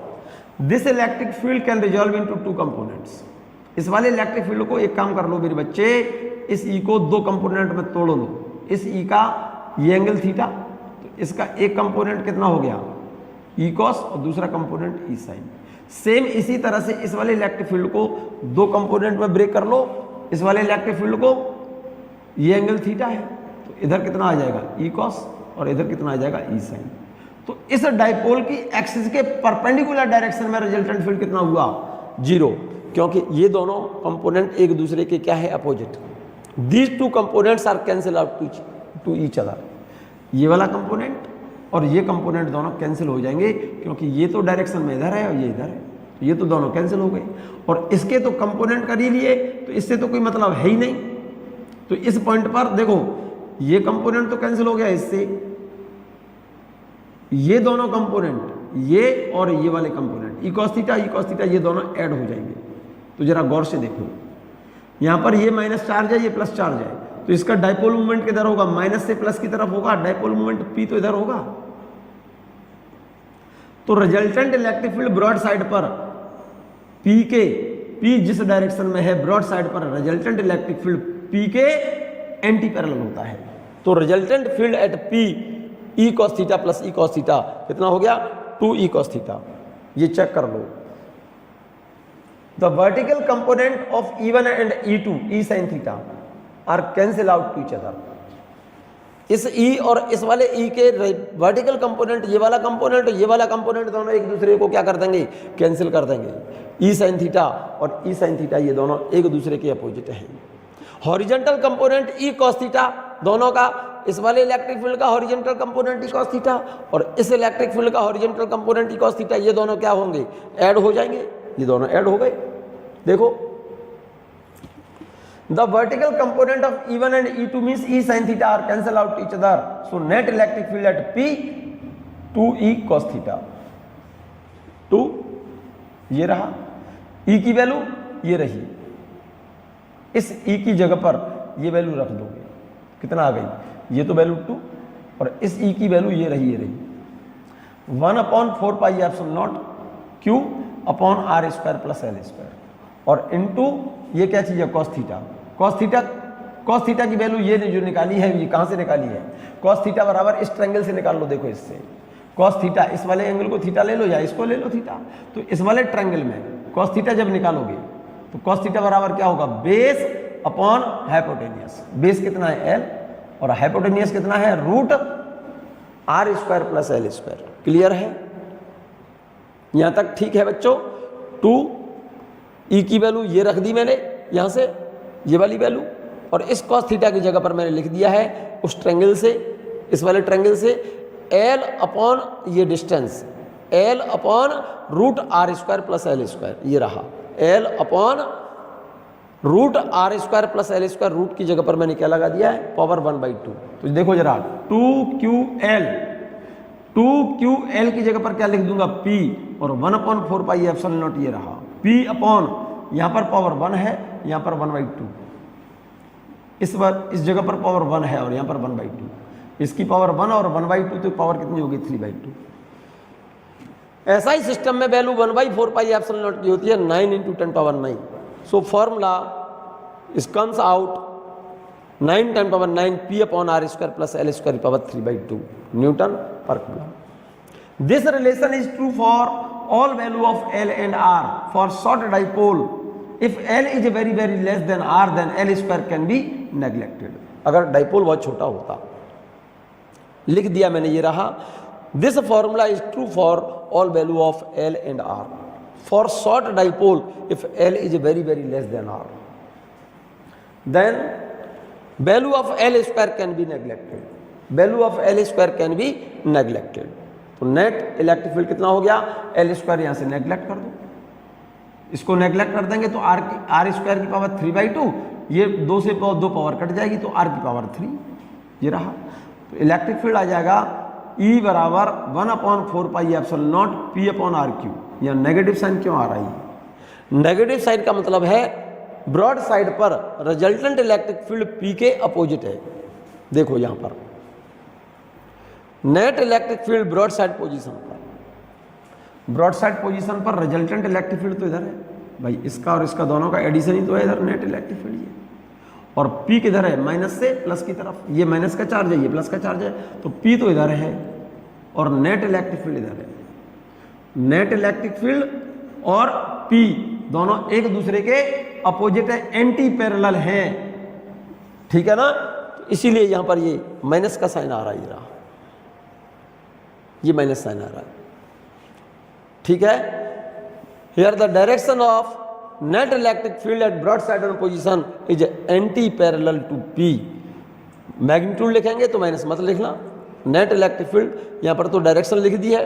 this electric field can resolve into 2 components, इस वाले इलेक्ट्रिक फील्ड को एक काम कर लो मेरे बच्चे, इस E को 2 कंपोनेंट में तोड़ लो। इस E का ये एंगल थीटा, तो इसका एक कंपोनेंट कितना हो गया E cos और दूसरा कंपोनेंट E sin। सेम इसी तरह से इस वाले इलेक्ट्रिक फील्ड को 2 कंपोनेंट में ब्रेक कर लो। इस वाले इलेक्ट्रिक फील्ड को ये एंगल थीटा है, तो इधर कितना आ जाएगा E cos और इधर कितना आ जाएगा E sin। तो इस डाइपोल की एक्सिस के परपेंडिकुलर डायरेक्शन में रिजल्टेंट फील्ड कितना हुआ, 0, क्योंकि ये दोनों कंपोनेंट एक दूसरे के क्या है, opposite. These 2 components are cancel out to each other, ये वाला कंपोनेंट और ये कंपोनेंट दोनों कैंसिल हो जाएंगे, क्योंकि ये तो डायरेक्शन में इधर है और ये इधर है, तो ये तो दोनों कैंसिल हो गए। और इसके तो कंपोनेंट कर ही लिए, तो इससे तो कोई मतलब है ही नहीं। तो इस पॉइंट पर देखो, ये कंपोनेंट तो कैंसिल हो गया इससे, ये दोनों कंपोनेंट, ये और ये वाले कंपोनेंट E cos थीटा ये दोनों ऐड हो जाएंगे। तो जरा गौर से देखो, यहां पर ये माइनस चार्ज है, ये प्लस चार्ज है, तो इसका डाइपोल मूवमेंट किधर होगा, माइनस से प्लस की तरफ होगा, डाइपोल मूवमेंट P तो इधर होगा। तो resultant electric field broad side पर P जिस डायरेक्शन में है, ब्रॉड साइड पर रिजल्टेंट इलेक्ट्रिक फील्ड P के एंटी पैरेलल होता है। तो resultant field at P E cos theta plus E cos theta कितना हो गया, 2 E cos थीटा। ये चेक कर लो। The vertical component of E1 and E2 E sin theta are cancel out to each other. इस E और इस वाले E के वर्टिकल कंपोनेंट, ये वाला कंपोनेंट, ये वाला कंपोनेंट दोनों एक दूसरे को क्या कर देंगे, कैंसिल कर देंगे। E sin थीटा और E sin थीटा ये दोनों एक दूसरे के अपोजिट हैं। Horizontal component E cos theta दोनों का, इस वाले इलेक्ट्रिक फील्ड का horizontal component E cos theta और इस इलेक्ट्रिक फील्ड का horizontal component E cos theta, ये दोनों क्या होंगे, ऐड हो जाएंगे। ये दोनों ऐड हो गए। देखो, the vertical component of E1 and E2 means E sin theta are cancel out each other, so net electric field at P 2E cos theta. 2 ये रहा, E की वैल्यू ये रही, इस E की जगह पर ये वैल्यू रख दोगे, कितना आ गई, ये तो वैल्यू 2 और इस E की वैल्यू ये रही 1/4 pi epsilon not Q upon R square plus L square और इनटू ये क्या चीज है, cos थीटा। कॉस थीटा की वैल्यू ये जो निकाली है, ये कहाँ से निकाली है? कॉस थीटा बराबर इस ट्रायंगल से निकाल लो। देखो इससे कॉस थीटा, इस वाले एंगल को थीटा ले लो या इसको ले लो थीटा। तो इस वाले ट्रायंगल में कॉस थीटा जब निकालोगे तो कॉस थीटा बराबर क्या होगा? Base upon hypotenuse. बेस कितना है? एल, और हाइपोटेनियस कितना है? Root R square plus L square. Clear है? यहां तक ठीक है बच्चों? 2 ई की वैल्यू ये रख दी मैंने यहां से, ये वाली वैल्यू, और इस कॉस थीटा की जगह पर मैंने लिख दिया है उस ट्रायंगल से, इस वाले ट्रायंगल से एल अपॉन ये distance, L upon root R square plus L square. ये रहा L upon root R square plus L square. Root की जगह पर मैंने क्या लगा दिया है? पावर 1/2। तो देखो जरा 2QL, 2QL की जगह पर क्या लिख दूंगा? P, और 1/4 एप्सिलॉन नॉट ये रहा P अपॉन, यहां पर पावर 1 है, यहां पर 1/2, इस जगह पर पावर 1 है और यहां पर 1/2, इसकी पावर 1 और 1/2, तो पावर कितनी होगी? 3/2। ऐसा ही सिस्टम में वैल्यू 1/4 एप्सिलॉन नॉट की होती है 9 × 10⁹। So formula is comes out 9 × 10⁹ P upon are square plus L square power 3/2 newton per coulomb. This relation is true for all value of L and R for short dipole. If L is very very less than R, then L square can be neglected. अगर dipole बहुत छोटा होता, लिख दिया मैंने, ये रहा। This formula is true for all value of L and R for short dipole if L is very very less than R, then value of L square can be neglected, value of L square can be neglected. तो net electric field कितना हो गया? L square यहां से neglect कर दो, इसको neglect कर देंगे तो आर स्क्वायर की पावर 3/2, ये 2 से 2 पावर कट जाएगी तो R की पावर 3, ये रहा। तो इलेक्ट्रिक फील्ड आ जाएगा E बराबर 1/4 epsilon naught P upon RQ। यहाँ नेगेटिव साइन क्यों आ रहा है? नेगेटिव साइन का मतलब है ब्रॉड साइड पर रिजल्टेंट इलेक्ट्रिक फील्ड P के अपोजिट है। देखो यहां पर net electric field broad side position पर, ब्रॉड साइड पोजीशन पर रिजल्टेंट इलेक्ट्रिक फील्ड तो इधर है भाई, इसका और इसका दोनों का एडिशन ही तो है इधर नेट इलेक्ट्रिक फील्ड ये, और P किधर है? माइनस से प्लस की तरफ, ये माइनस का चार्ज है, ये प्लस का चार्ज है, तो P तो इधर है और नेट इलेक्ट्रिक फील्ड इधर है। नेट इलेक्ट्रिक फील्ड और P दोनों एक दूसरे के अपोजिट है, एंटी पैरेलल है, ठीक है ना? तो इसीलिए यहां पर ये माइनस का साइन आ रहा है, ये रहा, ये माइनस साइन आ रहा है, ठीक है? Here the direction of net electric field at broad side on position is anti parallel to P। Magnitude लिखेंगे तो माइनस मत लिखना, नेट इलेक्ट्रिक फील्ड यहां पर तो डायरेक्शन लिख दी है,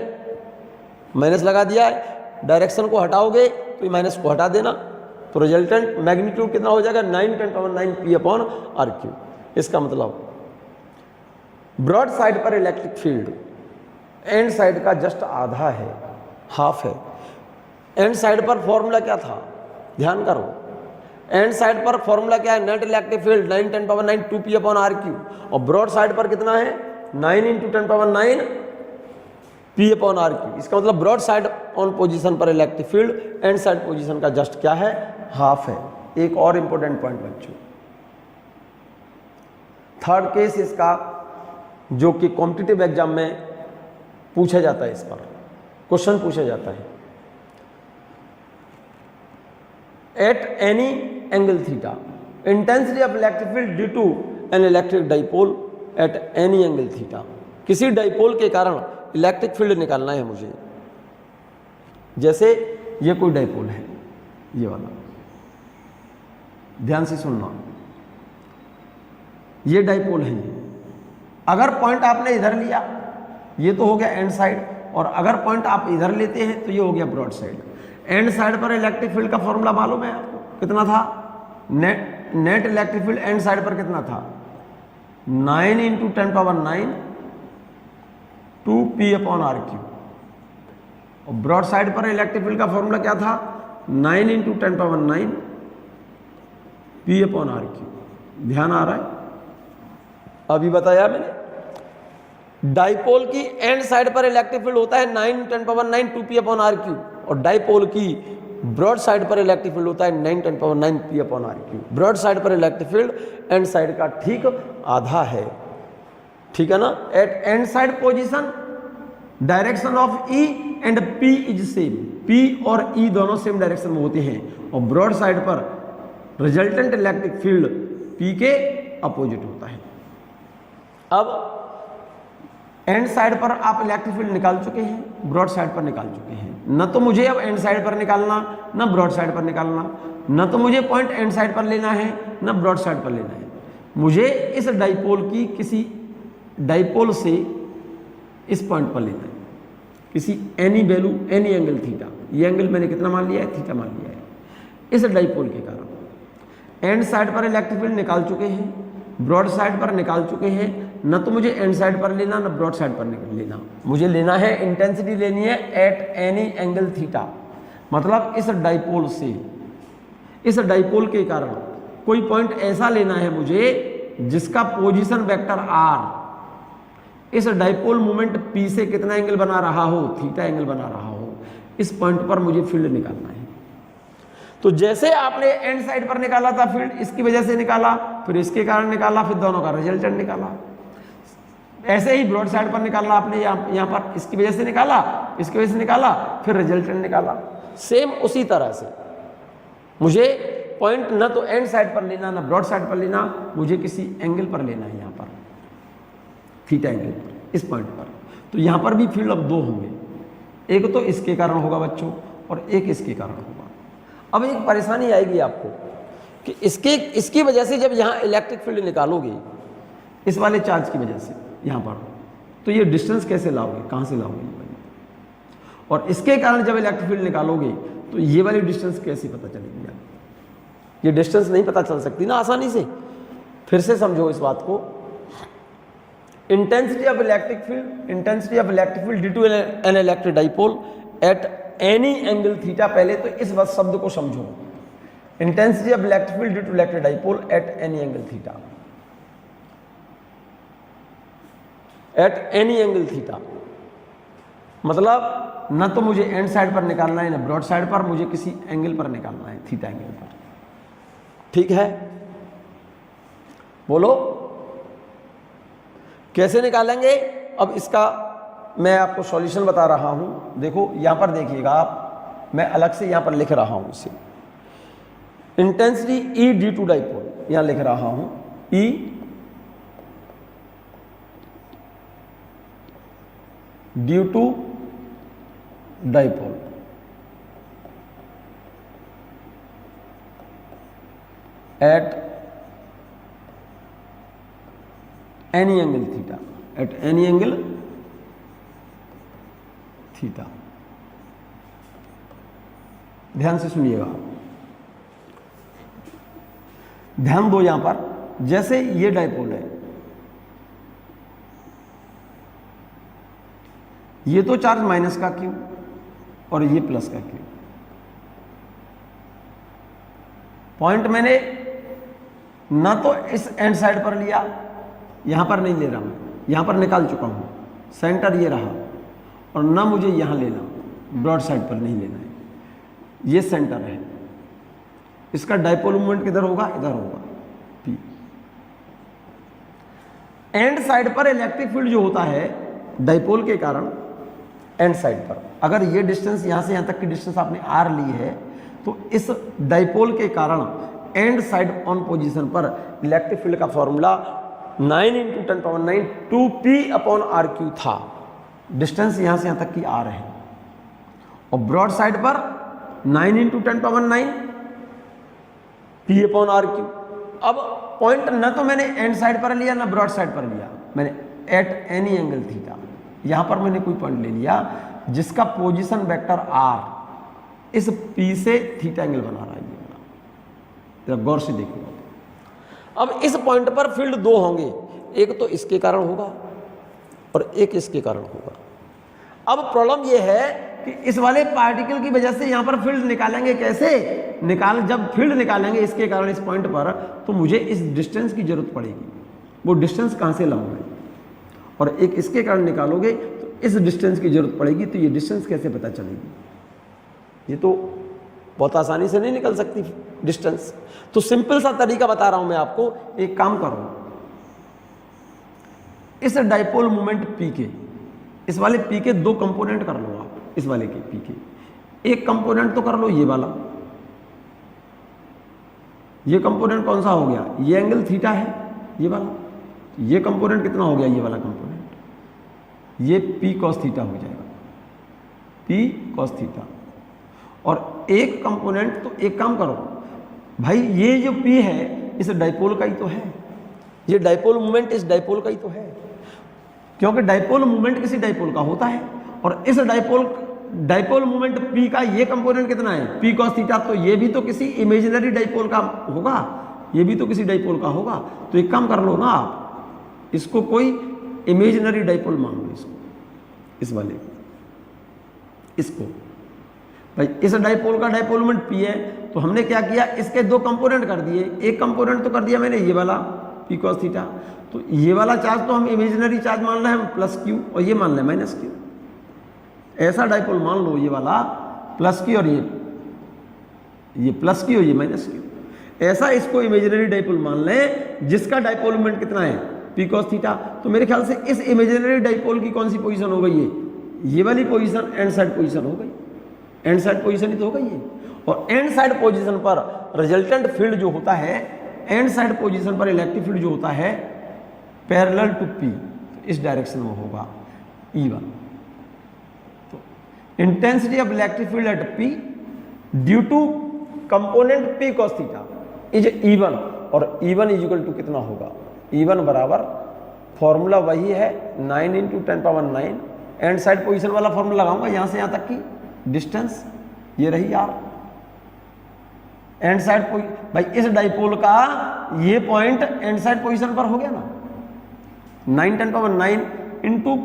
माइनस लगा दिया है, डायरेक्शन को हटाओगे तो ये माइनस को हटा देना, तो रिजल्टेंट मैग्नीट्यूड कितना हो जाएगा? 9 × 10⁹ P अपॉन RQ। इसका मतलब ब्रॉड साइड पर इलेक्ट्रिक फील्ड एंड साइड का जस्ट आधा है, हाफ है। एंड साइड पर फॉर्मूला क्या था? ध्यान करो, एंड साइड पर फॉर्मूला क्या है? Net electric field 9 × 10⁹ 2P upon RQ, और ब्रॉड साइड पर कितना है? 9 × 10⁹ P अपॉन RQ। इसका मतलब ब्रॉड साइड ऑन पोजीशन पर electric field end side position का जस्ट क्या है? हाफ है। एक और इंपॉर्टेंट पॉइंट बच्चों, थर्ड केस इसका जो कि कॉम्पिटिटिव एग्जाम में पूछा जाता है, इस पर क्वेश्चन पूछा जाता है। At any angle theta intensity of electric field due to an electric dipole at any angle theta. किसी डाइपोल के कारण इलेक्ट्रिक फील्ड निकालना है मुझे। जैसे ये कोई डाइपोल है, ये वाला, ध्यान से सुनना, ये डाइपोल है। अगर पॉइंट आपने इधर लिया, ये तो हो गया एंड साइड, और अगर पॉइंट आप इधर लेते हैं तो ये हो गया ब्रॉड साइड। एंड साइड पर इलेक्ट्रिक फील्ड का फॉर्मूला मालूम है आपको? कितना था? Net electric field end side पर कितना था? 9 × 10⁹ 2P अपॉन RQ। और ब्रॉड साइड पर इलेक्ट्रिक फील्ड का फॉर्मूला क्या था? 9 × 10⁹ P अपॉन RQ। ध्यान आ रहा है? अभी बताया मैंने, डाइपोल की एंड साइड पर इलेक्ट्रिक फील्ड होता है 9 × 10⁹ 2P अपॉन RQ, और डाइपोल की ब्रॉड साइड पर इलेक्ट्रिक फील्ड होता है 9×10⁹ P/r³। ब्रॉड साइड पर इलेक्ट्रिक फील्ड एंड साइड का ठीक आधा है, ठीक है ना। At end side position direction of E and P is same, P और E दोनों सेम डायरेक्शन में होते हैं, और ब्रॉड साइड पर रिजल्टेंट इलेक्ट्रिक फील्ड P के अपोजिट होता है। अब एंड साइड पर आप इलेक्ट्रिक फील्ड निकाल चुके हैं, ब्रॉड साइड पर निकाल चुके हैं। न तो मुझे अब एंड साइड पर निकालना, न ब्रॉड साइड पर निकालना, न तो मुझे पॉइंट एंड साइड पर लेना है, न ब्रॉड साइड पर लेना है। मुझे इस डाइपोल की किसी डाइपोल से इस पॉइंट पर लेना है, किसी any value any angle theta. ये एंगल मैंने कितना मान लिया है, थीटा मान लिया है। इस डाइपोल के कारण एंड साइड पर इलेक्ट्रिक फील्ड निकाल चुके हैं, ब्रॉड साइड पर निकाल चुके हैं। न तो मुझे एंड साइड पर लेना, न ब्रॉड साइड पर लेना, मुझे लेना है इंटेंसिटी लेनी है एट एनी एंगल थीटा। मतलब इस डाइपोल से, इस डाइपोल के कारण कोई पॉइंट ऐसा लेना है मुझे जिसका पोजीशन वेक्टर r इस डाइपोल मोमेंट P से कितना एंगल बना रहा हो, थीटा एंगल बना रहा हो। इस पॉइंट पर मुझे फील्ड निकालना है। तो जैसे आपने एंड साइड पर निकाला था फील्ड, इसकी वजह से निकाला, फिर इसके कारण निकाला, फिर दोनों का रिजल्टेंट निकाला। ऐसे ही ब्रॉड साइड पर निकालना आपने, यहाँ पर इसकी वजह से निकाला, इसकी वजह से निकाला, फिर रिजल्टेंट निकाला। सेम उसी तरह से मुझे पॉइंट न तो एंड साइड पर लेना, न ब्रॉड साइड पर लेना, मुझे किसी एंगल पर लेना है, यहाँ पर थीटा एंगल पर, इस पॉइंट पर। तो यहाँ पर भी फील्ड अब दो होंगे, एक तो इसके कारण होगा बच्चों, और एक इसके कारण होगा। अब एक परेशानी आएगी आपको कि इसकी वजह से जब यहाँ इलेक्ट्रिक फील्ड निकालोगे इस वाले चार्ज की वजह से यहाँ पर, तो ये डिस्टेंस कैसे लाओगे, कहाँ से लाओगे ये वाली? और इसके कारण जब इलेक्ट्रिक फील्ड निकालोगे तो ये वाली डिस्टेंस कैसे पता चलेगी यार? ये डिस्टेंस नहीं पता चल सकती ना आसानी से। फिर से समझो इस बात को। Intensity of electric field due to an electric dipole at any angle theta. पहले तो इस शब्द को समझो, intensity of electric field due to electric dipole at any angle theta, at any angle theta. मतलब न तो मुझे एंड साइड पर निकालना है, न ब्रॉड साइड पर, मुझे किसी एंगल पर निकालना है, थीटा एंगल पर। ठीक है, बोलो कैसे निकालेंगे? अब इसका मैं आपको सॉल्यूशन बता रहा हूं। देखो यहां पर देखिएगा आप, मैं अलग से यहां पर लिख रहा हूं इसे। Intensity E due to dipole, यहां लिख रहा हूं E due to dipole at any angle theta, at any angle theta. ध्यान से सुनिएगा, ध्यान दो यहां पर। जैसे ये डाइपोल है, ये तो चार्ज माइनस का क्यू और ये प्लस का क्यू। पॉइंट मैंने ना तो इस एंड साइड पर लिया, यहां पर नहीं ले रहा हूं, यहां पर निकाल चुका हूं, सेंटर ये रहा, और ना मुझे यहां लेना, ब्रॉड साइड पर नहीं लेना है, ये सेंटर है। इसका डाइपोल मोमेंट किधर होगा, इधर होगा P। एंड साइड पर इलेक्ट्रिक फील्ड जो होता है डाइपोल के कारण, एंड साइड पर अगर ये डिस्टेंस यहां से यहां तक की डिस्टेंस आपने r ली है, तो इस डाइपोल के कारण एंड साइड ऑन पोजीशन पर इलेक्ट्रिक फील्ड का फॉर्मूला 9×10⁹ 2P/r³ था। डिस्टेंस यहां से यहां तक की r है, और ब्रॉड साइड पर 9×10⁹ P/r³। अब पॉइंट न तो मैंने एंड साइड पर लिया, ना ब्रॉड साइड पर लिया, मैंने एट एनी एंगल थीटा, यहां पर मैंने कोई पॉइंट ले लिया जिसका पोजीशन वेक्टर r इस P से थीटा एंगल बना रहा है। जरा गौर से देखिए। अब इस पॉइंट पर फील्ड दो होंगे, एक तो इसके कारण होगा और एक इसके कारण होगा। अब प्रॉब्लम यह है कि इस वाले पार्टिकल की वजह से यहां पर फील्ड निकालेंगे कैसे? जब फील्ड निकालेंगे इसके कारण इस पॉइंट पर, तो मुझे इस डिस्टेंस की जरूरत पड़ेगी। वो डिस्टेंस कहां से लाऊंगा? और एक इसके कारण निकालोगे तो इस डिस्टेंस की जरूरत पड़ेगी। तो ये डिस्टेंस कैसे पता चलेगी? ये तो बहुत आसानी से नहीं निकल सकती डिस्टेंस। तो सिंपल सा तरीका बता रहा हूं मैं आपको, एक काम करो, इस डाइपोल मोमेंट P के, इस वाले P के दो कंपोनेंट कर लो आप, इस वाले के P के एक कंपोनेंट तो कर लो ये वाला, ये कंपोनेंट कौन सा हो गया, ये एंगल थीटा है ये वाला, ये कंपोनेंट कितना हो गया, ये वाला कंपोनेंट, ये P cos थीटा हो जाएगा, P cos थीटा। और एक कंपोनेंट, तो एक काम करो भाई, ये जो P है इस डाइपोल का ही तो है, ये डाइपोल मोमेंट इस डाइपोल का ही तो है, क्योंकि डाइपोल मोमेंट किसी डाइपोल का होता है। और इस डाइपोल मोमेंट P का ये कंपोनेंट कितना है, P cos थीटा, तो ये भी तो किसी इमेजिनरी डाइपोल का होगा, ये भी तो किसी डाइपोल का होगा। तो एक काम कर लो ना आप, इसको कोई इमेजिनरी डाइपोल मान लो, इसको, इस वाले इसको, भाई इस डाइपोल का डाइपोल मोमेंट P है, तो हमने क्या किया, इसके दो कंपोनेंट कर दिए, एक कंपोनेंट तो कर दिया मैंने ये वाला P cos थीटा, तो ये वाला चार्ज तो हम इमेजिनरी चार्ज मान रहे हैं प्लस Q, और ये मान रहे हैं माइनस Q। ऐसा डाइपोल मान लो ये वाला प्लस Q और ये प्लस Q और ये माइनस Q। ऐसा इसको इमेजिनरी डाइपोल मान लें जिसका डाइपोल मोमेंट कितना है, P cos थीटा। तो मेरे ख्याल से इस इमेजिनरी डाइपोल की कौन सी पोजीशन हो गई है, ये वाली पोजीशन एंड साइड पोजीशन हो गई, एंड साइड पोजीशन ही तो हो गई है। और एंड साइड पोजीशन पर रिजल्टेंट फील्ड जो होता है, एंड साइड पोजीशन पर इलेक्ट्रिक फील्ड जो होता है पैरेलल टू P, तो इस डायरेक्शन में होगा E1। तो intensity of electric field at P due to component P cos theta is E1, और E1 इज इक्वल टू कितना होगा, E1 बराबर फॉर्मूला वही है 9 × 10⁻⁹, एंड साइड पोजीशन वाला फॉर्मूला लगाऊंगा यहां से यहां तक की डिस्टेंस, ये रही R। एंड साइड भाई इस डाइपोल का ये पॉइंट एंड साइड पोजीशन पर हो गया ना, 9 × 10⁻⁹ इंटू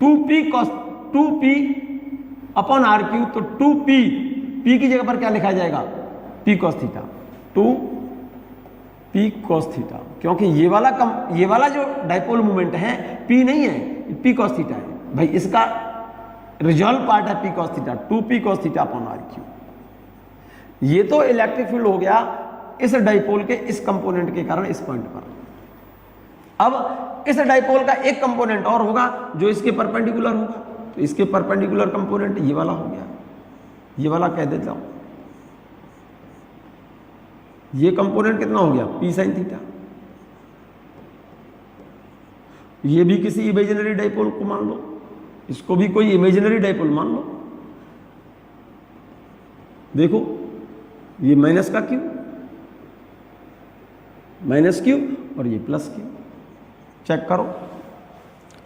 2P अपॉन RQ, तो 2P, P की जगह पर क्या लिखा जाएगा, P cos theta, 2P cos theta, क्योंकि ये वाला जो डाइपोल मोमेंट है P नहीं है, P cos थीटा है भाई, इसका रिजॉल्व पार्ट है P cos theta, 2P cos theta upon RQ। ये तो इलेक्ट्रिक फील्ड हो गया इस डाइपोल के इस कंपोनेंट के कारण इस पॉइंट पर। अब इस डाइपोल का एक कंपोनेंट और होगा जो इसके परपेंडिकुलर होगा, तो इसके परपेंडिकुलर कंपोनेंट ये वाला हो गया, ये वाला कह देता हूं, ये कंपोनेंट कितना हो गया, P sin थीटा। ये भी किसी इमेजिनरी डाइपोल को मान लो, इसको भी कोई इमेजिनरी डाइपोल मान लो, देखो ये माइनस का Q, माइनस Q और ये प्लस Q, चेक करो,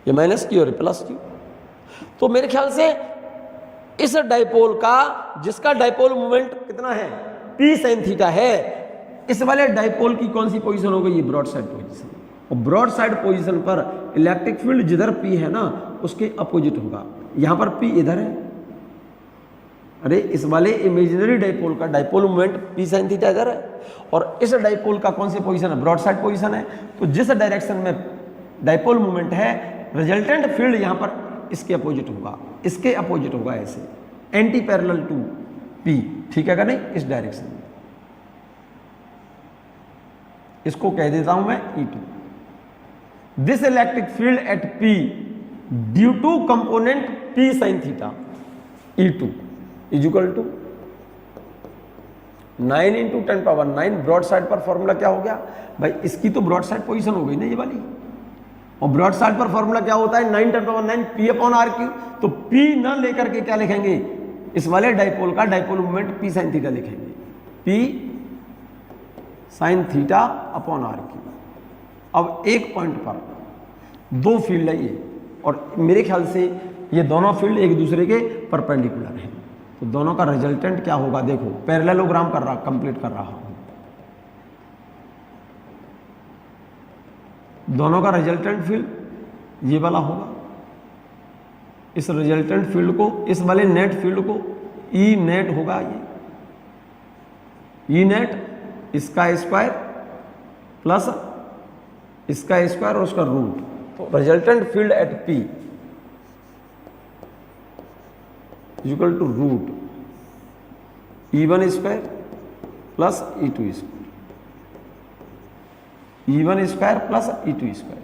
ये माइनस Q और प्लस Q। तो मेरे ख्याल से इस डाइपोल का, जिसका डाइपोल मोमेंट कितना है, P sin थीटा है, इस वाले डाइपोल की कौन सी पोजीशन हो गई, ये ब्रॉड साइड पोजीशन। और ब्रॉड साइड पोजीशन पर इलेक्ट्रिक फील्ड जिधर P है ना उसके अपोजिट होगा, यहां पर P इधर है, अरे इस वाले इमेजिनरी डाइपोल का dipole moment P sin theta इधर है, और इस डाइपोल का कौन सी पोजीशन है, ब्रॉड साइड पोजीशन है। तो जिस डायरेक्शन में डाइपोल मोमेंट है, रिजल्टेंट फील्ड यहां पर इसके अपोजिट होगा, इसके अपोजिट होगा, ऐसे एंटी पैरेलल टू P, ठीक है क्या नहीं, इस डायरेक्शन में। इसको कह देता हूं मैं E2। This electric field at P due to component P sin theta, E2 is equal to 9 × 10⁻⁹। Broad side पर फॉर्मूला क्या हो गया भाई, इसकी तो ब्रॉड साइड पोजीशन हो गई ना ये वाली, और ब्रॉड साइड पर फॉर्मूला क्या होता है, 9 × 10⁻⁹ P अपॉन RQ। तो P ना लेकर के क्या लिखेंगे, इस वाले डाइपोल का dipole moment P sin theta लिखेंगे, P sin theta upon RQ। अब एक पॉइंट पर दो फील्ड है ये, और मेरे ख्याल से ये दोनों फील्ड एक दूसरे के परपेंडिकुलर हैं, तो दोनों का रिजल्टेंट क्या होगा, देखो पैरेललोग्राम कंप्लीट कर रहा हूं, दोनों का रिजल्टेंट फील्ड ये वाला होगा, इस रिजल्टेंट फील्ड को, इस वाले नेट फील्ड को E नेट होगा, ये E नेट इसका स्क्वायर प्लस इसका स्क्वायर और उसका रूट, तो resultant field at P equal to root E1 square plus E2 square, E1 square plus E2 square.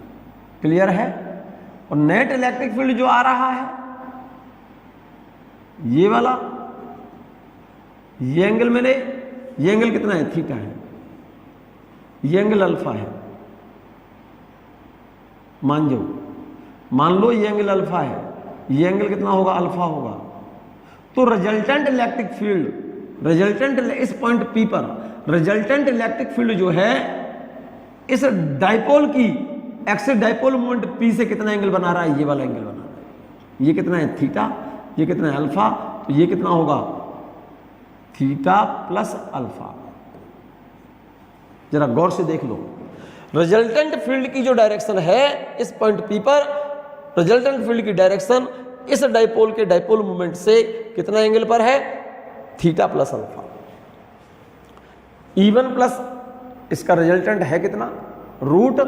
Clear है? और नेट इलेक्ट्रिक फील्ड जो आ रहा है ये वाला, ये एंगल मैंने, ये एंगल कितना है? थीटा है, ये एंगल अल्फा है, मान लो ये एंगल अल्फा है, ये एंगल कितना होगा? अल्फा होगा। तो रिजल्टेंट इलेक्ट्रिक फील्ड, रिजल्टेंट इस पॉइंट P पर रिजल्टेंट इलेक्ट्रिक फील्ड जो है इस डाइपोल की एक्सिस डाइपोल मोमेंट P से कितना एंगल बना रहा है? ये वाला एंगल बना रहा है। ये कितना है? थीटा, ये कितना है? अल्फा। तो ये कितना होगा? Theta plus alpha. जरा गौर से देख लो, रिजल्टेंट फील्ड की जो डायरेक्शन है इस पॉइंट P पर, रिजल्टेंट फील्ड की डायरेक्शन इस डाइपोल के डाइपोल मोमेंट से कितना एंगल पर है? Theta plus alpha. E1 plus इसका रिजल्टेंट है कितना? रूट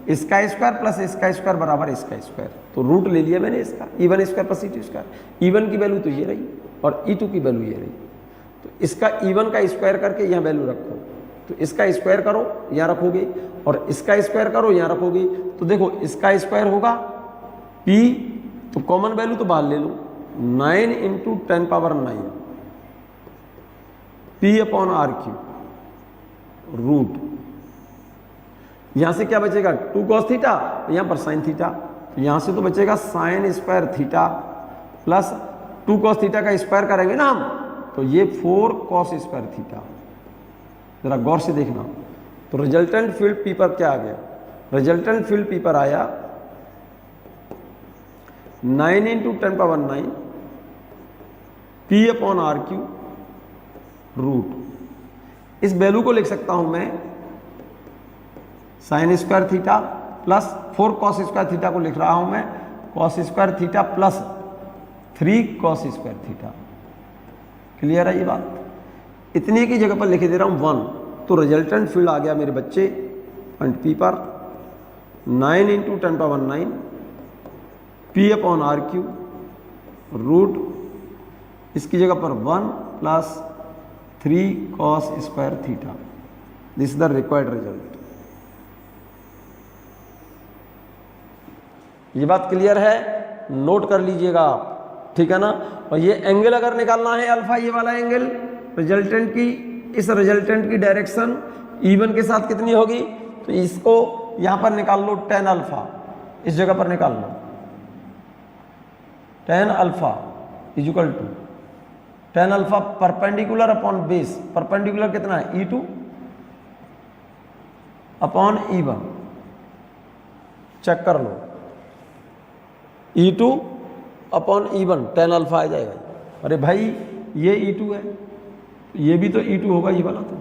इसका स्क्वायर प्लस इसका स्क्वायर बराबर इसका स्क्वायर। तो रूट ले लिया मैंने इसका, E1 square plus E2 square. E1 की वैल्यू तो ये रही और E2 की वैल्यू ये रही। तो इसका E1 का स्क्वायर करके यहाँ वैल्यू रखो, तो इसका स्क्वायर करो यहाँ रखोगे, और इसका स्क्वायर करो यहाँ रखोगे। तो देखो इसका स्क्वायर होगा P, तो कॉमन वैल्यू तो बाहर ले लो, 9 into 10 power 9 P upon RQ root. यहां से क्या बचेगा? 2 cos थीटा, यहां पर साइन थीटा, तो यहां से तो बचेगा sign square theta plus 2 cos theta का स्क्वायर करेंगे ना हम, तो ये 4 cos स्क्वायर थीटा। जरा गौर से देखना, तो रिजल्टेंट फील्ड P पर क्या आ गया? रिजल्टेंट फील्ड P पर आया 9 into 10 power 9 P upon RQ root. इस वैल्यू को लिख सकता हूं मैं sine square theta plus 4 cos square theta को लिख रहा हूं मैं cos square theta plus 3 cos square theta. Clear है ये बात? इतने की जगह पर लिख दे रहा हूं 1। तो रिजल्टेंट फील्ड आ गया मेरे बच्चे पॉइंट P पर 9 into 10 power 9 P upon RQ root, इसकी जगह पर 1 plus 3 cos square theta. This is the required result. ये बात क्लियर है? नोट कर लीजिएगा आप, ठीक है ना? और ये एंगल अगर निकालना है अल्फा, ये वाला एंगल रिजल्टेंट की, इस रिजल्टेंट की डायरेक्शन E1 के साथ कितनी होगी? तो इसको यहां पर निकाल लो, tan अल्फा इस जगह पर निकाल लो, tan alpha is equal to tan alpha perpendicular upon base. Perpendicular कितना है? E2 upon E1। चेक कर लो, E2 upon E1 tan alpha आ जाएगा। अरे भाई ये E2 है, ये भी तो E2 होगा, ये वाला तो,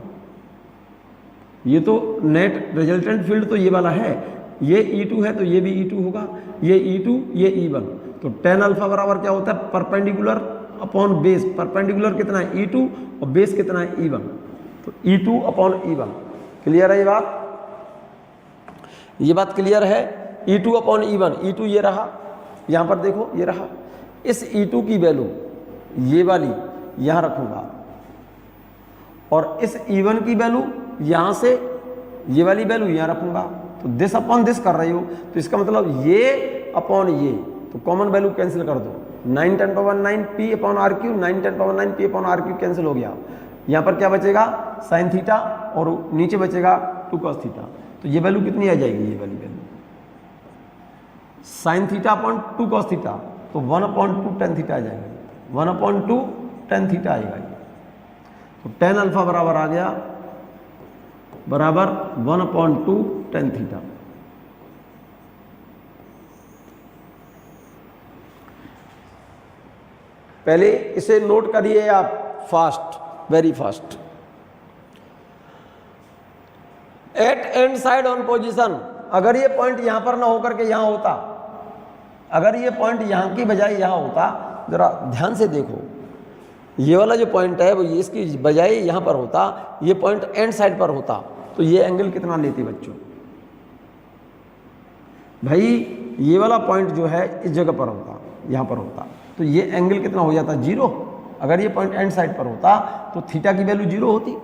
ये तो नेट रिजल्टेंट फील्ड तो ये वाला है, ये E2 है तो ये भी E2 होगा, ये E2 ये E1। तो tan अल्फा बराबर क्या होता है? Perpendicular upon base. परपेंडिकुलर कितना है? E2 और बेस कितना है? E1। तो E2 अपॉन E1। क्लियर है ये बात? ये बात क्लियर है? E2 अपॉन E1, E2 ये रहा, यहां पर देखो ये रहा। इस E2 की वैल्यू ये वाली यहां रखूंगा, और इस E1 की वैल्यू यहां से ये वाली वैल्यू यहां रखूंगा। तो दिस अपॉन दिस कर रही हो, तो इसका मतलब ये अपॉन ये, तो कॉमन वैल्यू कैंसिल कर दो। 9 10 power 9 P upon RQ, 9 10 power 9 P upon RQ cancel हो गया। यहाँ पर क्या बचेगा? साइन थीटा, और नीचे बचेगा 2 cos थीटा। तो ये वैल्यू कितनी आ जाएगी? ये वाली value sine theta upon 2 cos theta, तो 1/2 tan थीटा आ जाएगा, 1/2 tan थीटा आएगा। तो tan अल्फा बराबर आ गया बराबर 1/2 tan थीटा। पहले इसे नोट करिए आप fast, very fast. At end side on position, अगर ये पॉइंट यहां पर ना होकर के यहां होता, अगर ये पॉइंट यहां की बजाय यहां होता, जरा ध्यान से देखो, ये वाला जो पॉइंट है वो इसकी बजाय यहां पर होता, ये पॉइंट एंड साइड पर होता, तो ये एंगल कितना लेते बच्चों? भाई ये वाला पॉइंट जो है इस जगह पर होता, यहां पर होता, तो ये एंगल कितना हो जाता? 0। अगर ये पॉइंट एंड साइड पर होता तो थीटा की वैल्यू 0 होती।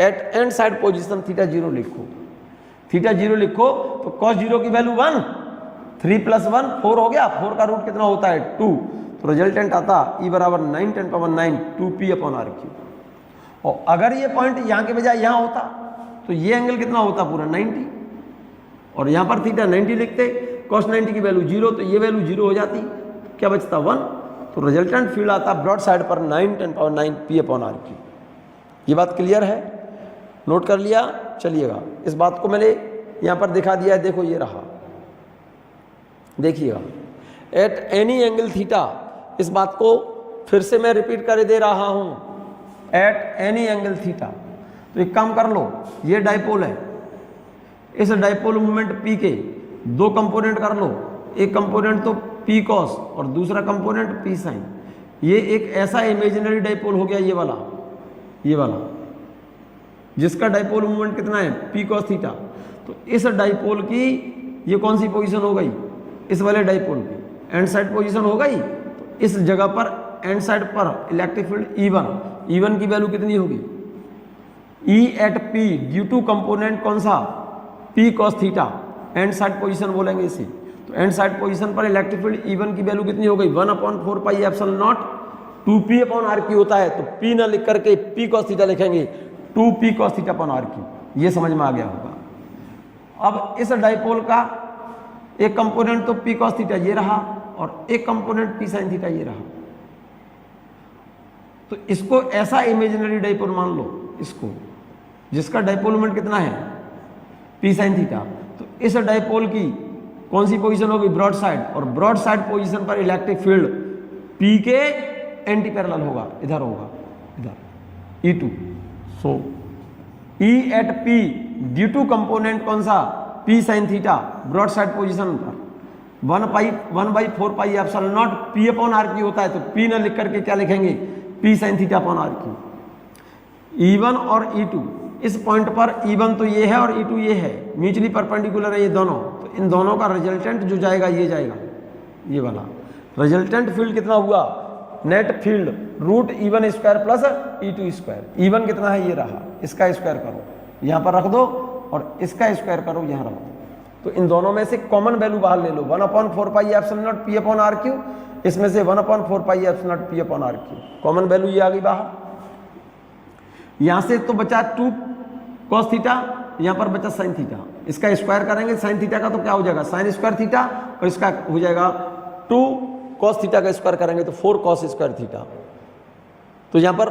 At end side position theta 0 लिखो, थीटा 0 लिखो तो कॉस 0 की वैल्यू 1, 3 + 1 4 हो गया। 4 का रूट कितना होता है 2, तो रिजल्टेंट आता E बराबर 9 × 10⁹ 2p/r³। और अगर ये पॉइंट यहाँ के बजाय यहाँ होता तो ये एंगल कितना होता पूरा 90, और यहाँ पर थीटा 90 लिखते, कॉस 90 की वैल्यू 0, तो ये वैल्यू 0 हो जाती, क्या बचता 1। तो रिजल्टेंट फील्ड आता ब्रॉड साइड पर 9 × 10⁹ p/r³। ये बात क्लियर है, नोट कर लिया। चलिएगा इस बात को मैंने यहाँ पर दिखा दिया है, देखो ये रहा, देखिएगा एट एनी एंगल थीटा। इस बात को फिर से मैं रिपीट कर दे रहा हूँ, एट एनी एंगल थीटा। तो एक काम कर लो, ये डाइपोल है, इस डाइपोल मोमेंट P के दो कंपोनेंट कर लो, एक कंपोनेंट तो P cos और दूसरा कंपोनेंट P sin। ये एक ऐसा इमेजिनरी डाइपोल हो गया, ये वाला जिसका डाइपोल मोमेंट कितना है P cos थीटा। तो इस डाइपोल की ये कौन सी पोजीशन हो गई, इस वाले डाइपोल की एंड साइड पोजीशन हो गई। तो इस जगह पर एंड साइड पर इलेक्ट्रिक फील्ड E1 की वैल्यू कितनी होगी, E at P due to component कौन सा P cos theta, end side position बोलेंगे इसे। तो एंड साइड पोजीशन पर इलेक्ट्रिक फील्ड E1 की वैल्यू कितनी हो गई 1/4πε0 2p/r³ होता है। तो P ना लिख करके P cos थीटा लिखेंगे, 2p cos θ/r³। ये समझ में आ गया होगा। अब इस डाइपोल का एक कंपोनेंट तो P cos थीटा ये रहा और एक कंपोनेंट P sin थीटा ये रहा। तो इसको ऐसा इमेजिनरी डाइपोल मान लो, इसको जिसका डाइपोल मोमेंट कितना है P sin थीटा। तो इस डाइपोल की कौन सी पोजीशन होगी ब्रॉड साइड, और ब्रॉड साइड पोजीशन पर इलेक्ट्रिक फील्ड P के एंटी पैरेलल होगा, इधर होगा, इधर E2। So E at P due to component कौन सा P sin theta broad side position पर 1/4πε0 p/r³ होता है। तो P ना लिख करके क्या लिखेंगे P sin θ/r³। E1 और E2 इस पॉइंट पर E1 तो ये है और E2 ये है, म्यूचुअली परपेंडिकुलर है ये दोनों। तो इन दोनों का रिजल्टेंट जो जाएगा ये जाएगा, ये वाला रिजल्टेंट फील्ड कितना हुआ net field √E1² + E2²। E1 कितना है ये रहा, इसका स्क्वायर करो यहाँ पर रख दो और इसका स्क्वायर करो यहाँ रख दो। तो इन दोनों में से कॉमन वैल्यू बाहर ले लो 1/4πε0 p/r³, इसमें से 1/4πε0 p/r³। कॉमन वैल्यू ये आ गई बाहर। यहाँ से तो बचा 2 cos थीटा, यहाँ पर बचा sin थीटा। इसका स्क्वायर करेंगे sin थीटा का तो क्या हो जाएगा sin² थीटा, और इसका हो जाएगा 2 cos थीटा का स्क्वायर करेंगे तो 4 cos² थीटा। तो यहाँ पर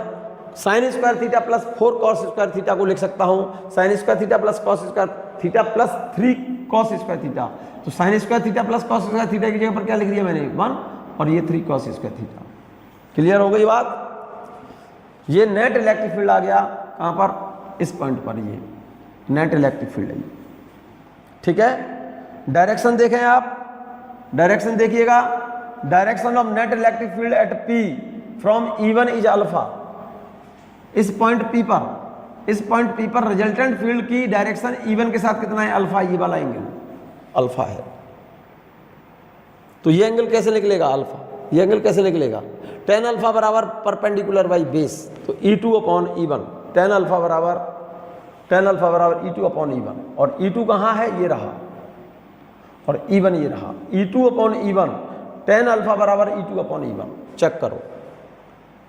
sin² theta plus 4 cos² theta को लिख सकता हूँ sin² theta plus cos² theta plus 3 cos² theta. तो sin² theta plus cos² theta की जगह पर क्या लिख दिया मैंने 1 और ये 3 cos² थीटा। क्लियर हो गई बात। ये नेट इलेक्ट्रिक फील्ड आ गया कहाँ पर, इस पॉइंट पर, ये नेट इलेक्ट्रिक फील्ड है। ठीक है, डायरेक्शन देखें आप, डायरेक्शन देखिएगा, direction of net electric field at P from E1 is alpha. इस पॉइंट P पर रिजल्टेंट फील्ड की डायरेक्शन E1 के साथ कितना है अल्फा, ये वाला एंगल अल्फा है। तो ये एंगल कैसे निकलेगा अल्फा, ये एंगल कैसे निकलेगा tan अल्फा बराबर परपेंडिकुलर बाई बेस। तो E2/E1 tan अल्फा बराबर E2/E1, और E2 कहाँ है ये रहा और E1 ये रहा। E2/E1 tan अल्फा बराबर E2/E1। चेक करो,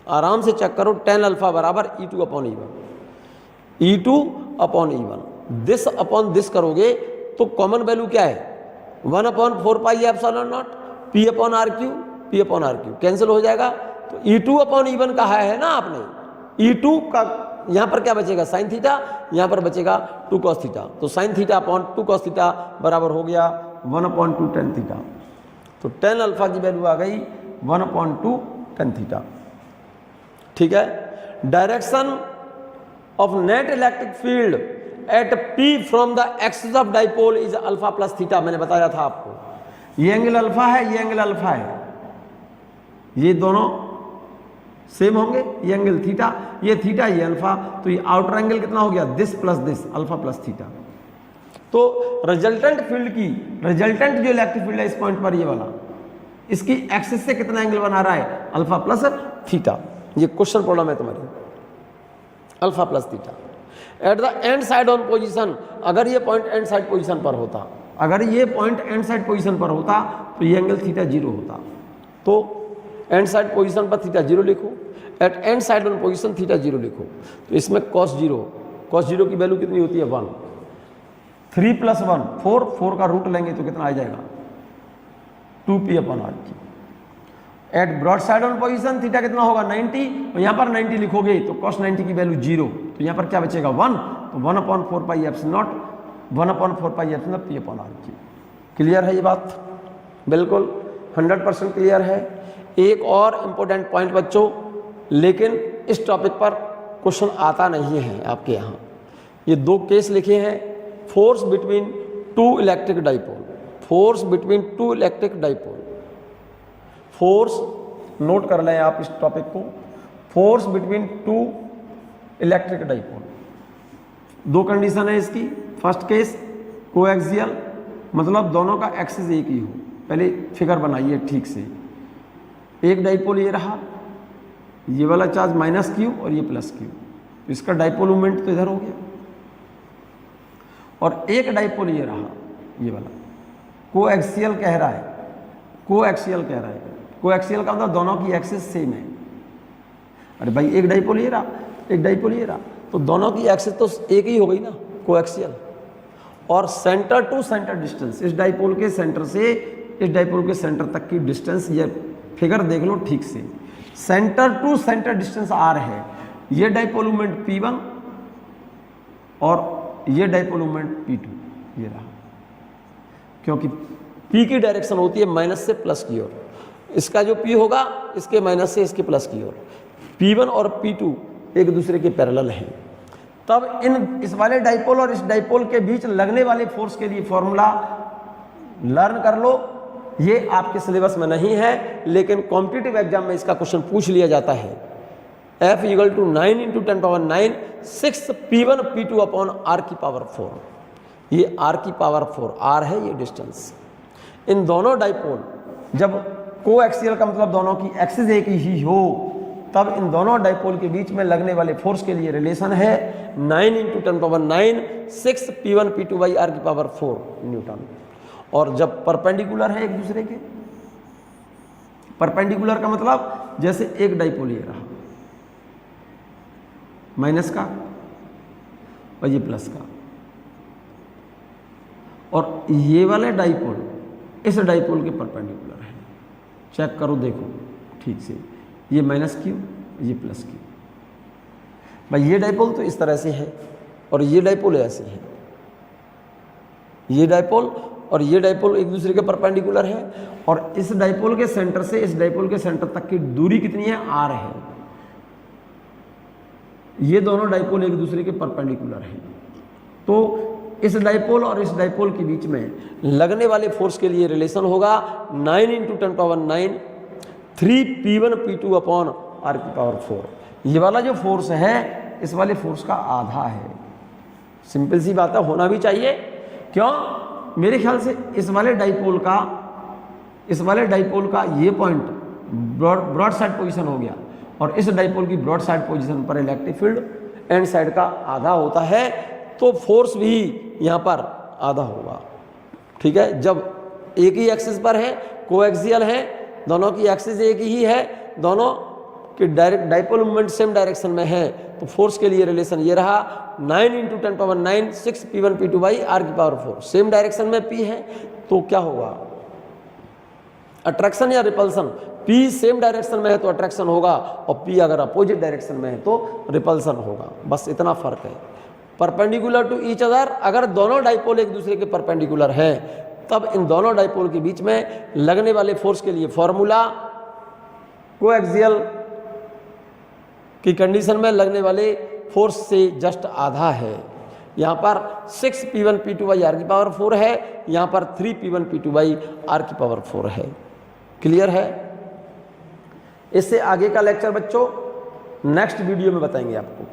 आराम से चेक करो, tan अल्फा बराबर E2/E1, E2/E1। This upon this करोगे तो कॉमन वैल्यू क्या है 1/4πε0 p/r³ कैंसिल हो जाएगा। तो E2/E1 कहा है ना आपने, E2 का यहाँ पर क्या बचेगा sin थीटा, यहाँ पर बचेगा 2 cos थीटा। तो sin θ/2 cos थीटा बराबर हो गया 1/2 tan थीटा। तो tan अल्फा की वैल्यू आ गई 1/2 tan थीटा। ठीक है, direction of net electric field at P from the axis of dipole is alpha plus theta. मैंने बताया था आपको, ये एंगल अल्फा है, ये एंगल अल्फा है, ये दोनों सेम होंगे, ये एंगल थीटा, ये थीटा, ये अल्फा। तो ये आउटर एंगल कितना हो गया this plus this, alpha plus theta. तो रिजल्टेंट फील्ड की, रिजल्टेंट जो इलेक्ट्रिक फील्ड है इस पॉइंट पर ये वाला, इसकी एक्सिस से कितना एंगल बना रहा है अल्फा प्लस थीटा। ये क्वेश्चन प्रॉब्लम है तुम्हारी, alpha plus theta at the end side on position. अगर ये पॉइंट एंड साइड पोजीशन पर होता, अगर ये पॉइंट एंड साइड पोजीशन पर होता तो ये एंगल थीटा 0 होता। तो एंड साइड पोजीशन पर थीटा 0 लिखो, at end side on position theta 0 लिखो। तो इसमें cos 0 की वैल्यू कितनी होती है 1। 3 + 1 4 का रूट लेंगे तो कितना आ जाएगा 2p/r। At broad side on position theta कितना होगा 90, और यहाँ पर 90 लिखोगे तो cos 90 की वैल्यू 0, तो यहाँ पर क्या बचेगा 1, तो 1/4πε0 1/4πε0p/r। क्लियर है ये बात? बिल्कुल 100% क्लियर है। एक और इम्पोर्टेंट पॉइंट बच्चों, लेकिन इस टॉपिक पर क्वेश्चन आता नहीं है आपके यहाँ। ये 2 केस लिखे हैं, force between 2 electric dipole, force between 2 electric dipole. Force note कर लें आप इस टॉपिक को, force between 2 electric dipole. 2 condition है इसकी। फर्स्ट केस कोएक्सियल, मतलब दोनों का एक्सिस एक ही हो। पहले फिगर बनाइए ठीक से। एक डाइपोल ये रहा, ये वाला चार्ज -q और ये +q, तो इसका डाइपोल मोमेंट तो इधर हो गया। और एक डाइपोल ये रहा, ये वाला कोएक्सियल कह रहा है, कोएक्सियल कह रहा है। कोएक्सियल का मतलब दोनों की एक्सिस सेम है। अरे भाई एक डाइपोल ये रहा, एक डाइपोल ये रहा, तो दोनों की एक्सिस तो एक ही हो गई ना, कोएक्सियल। और सेंटर टू सेंटर डिस्टेंस, इस डाइपोल के सेंटर से इस डाइपोल के सेंटर तक की डिस्टेंस, ये फिगर देख लो ठीक से, centre to centre distance r है। ये डाइपोल मोमेंट P1 और ये डाइपोल मोमेंट P2, ये रहा। क्योंकि P की डायरेक्शन होती है माइनस से प्लस की ओर, इसका जो P होगा इसके माइनस से इसके प्लस की ओर। P1 और P2 एक दूसरे के पैरेलल हैं। तब इस वाले डाइपोल और इस डाइपोल के बीच लगने वाले फोर्स के लिए फॉर्मूला लर्न कर लो। ये आपके सिलेबस में नहीं है, लेकिन कॉम्पिटिटिव एग्जाम में इसका क्वेश्चन पूछ लिया जाता है। F = 9 × 10⁹ 6 P1 P2/r⁴। ये r⁴ r है, ये डिस्टेंस। इन दोनों डाइपोल, जब कोएक्सियल का मतलब दोनों की एक्सिस एक ही हो, तब इन दोनों डाइपोल के बीच में लगने वाले फोर्स के लिए रिलेशन है 9 × 10⁹ 6 P1 P2/r⁴ न्यूटन। और जब परपेंडिकुलर है एक दूसरे के, परपेंडिकुलर का मतलब जैसे एक डाइपोल ये रहा माइनस का और ये प्लस का, और ये वाले डाइपोल इस डाइपोल के परपेंडिकुलर है। चेक करो, देखो ठीक से, ये -q, ये +q। भाई ये डाइपोल तो इस तरह से है और ये डाइपोल ऐसे है। ये डाइपोल और ये डाइपोल एक दूसरे के परपेंडिकुलर है, और इस डाइपोल के सेंटर से इस डाइपोल के सेंटर तक की दूरी कितनी है, r है। ये दोनों डाइपोल एक दूसरे के परपेंडिकुलर हैं। तो इस डाइपोल और इस डाइपोल के बीच में लगने वाले फोर्स के लिए रिलेशन होगा 9 × 10⁹ 3 P1 P2/r⁴। ये वाला जो फोर्स है इस वाले फोर्स का आधा है। सिंपल सी बात है, होना भी चाहिए। क्यों? मेरे ख्याल से इस वाले डाइपोल का ये पॉइंट ब्रॉड साइड पोजीशन हो गया, और इस डाइपोल की ब्रॉड साइड पोजीशन पर इलेक्ट्रिक फील्ड एंड साइड का आधा होता है, तो फोर्स भी यहाँ पर आधा होगा। ठीक है, जब एक ही एक्सिस पर है, कोएक्सियल है, दोनों की एक्सिस एक ही है, दोनों की direct dipole movement same direction में है, तो फोर्स के लिए रिलेशन ये रहा 9 × 10⁹ 6 P1 P2/r⁴। सेम डायरेक्शन में P है, तो क्या होगा, अट्रैक्शन या रिपल्सन। P सेम डायरेक्शन में है तो अट्रैक्शन होगा, और P अगर अपोजिट डायरेक्शन में है तो रिपल्सन होगा। बस इतना फर्क है। परपेंडिकुलर टू ईच अदर, अगर दोनों डाइपोल एक दूसरे के परपेंडिकुलर हैं, तब इन दोनों डाइपोल के बीच में लगने वाले फोर्स के लिए फॉर्मूला कोएक्सियल की कंडीशन में लगने वाले फोर्स से जस्ट आधा है। यहाँ पर 6 P1 P2/r⁴ है, यहाँ पर 3 P1 P2/r⁴ है। क्लियर है? इससे आगे का लेक्चर बच्चों नेक्स्ट वीडियो में बताएंगे आपको।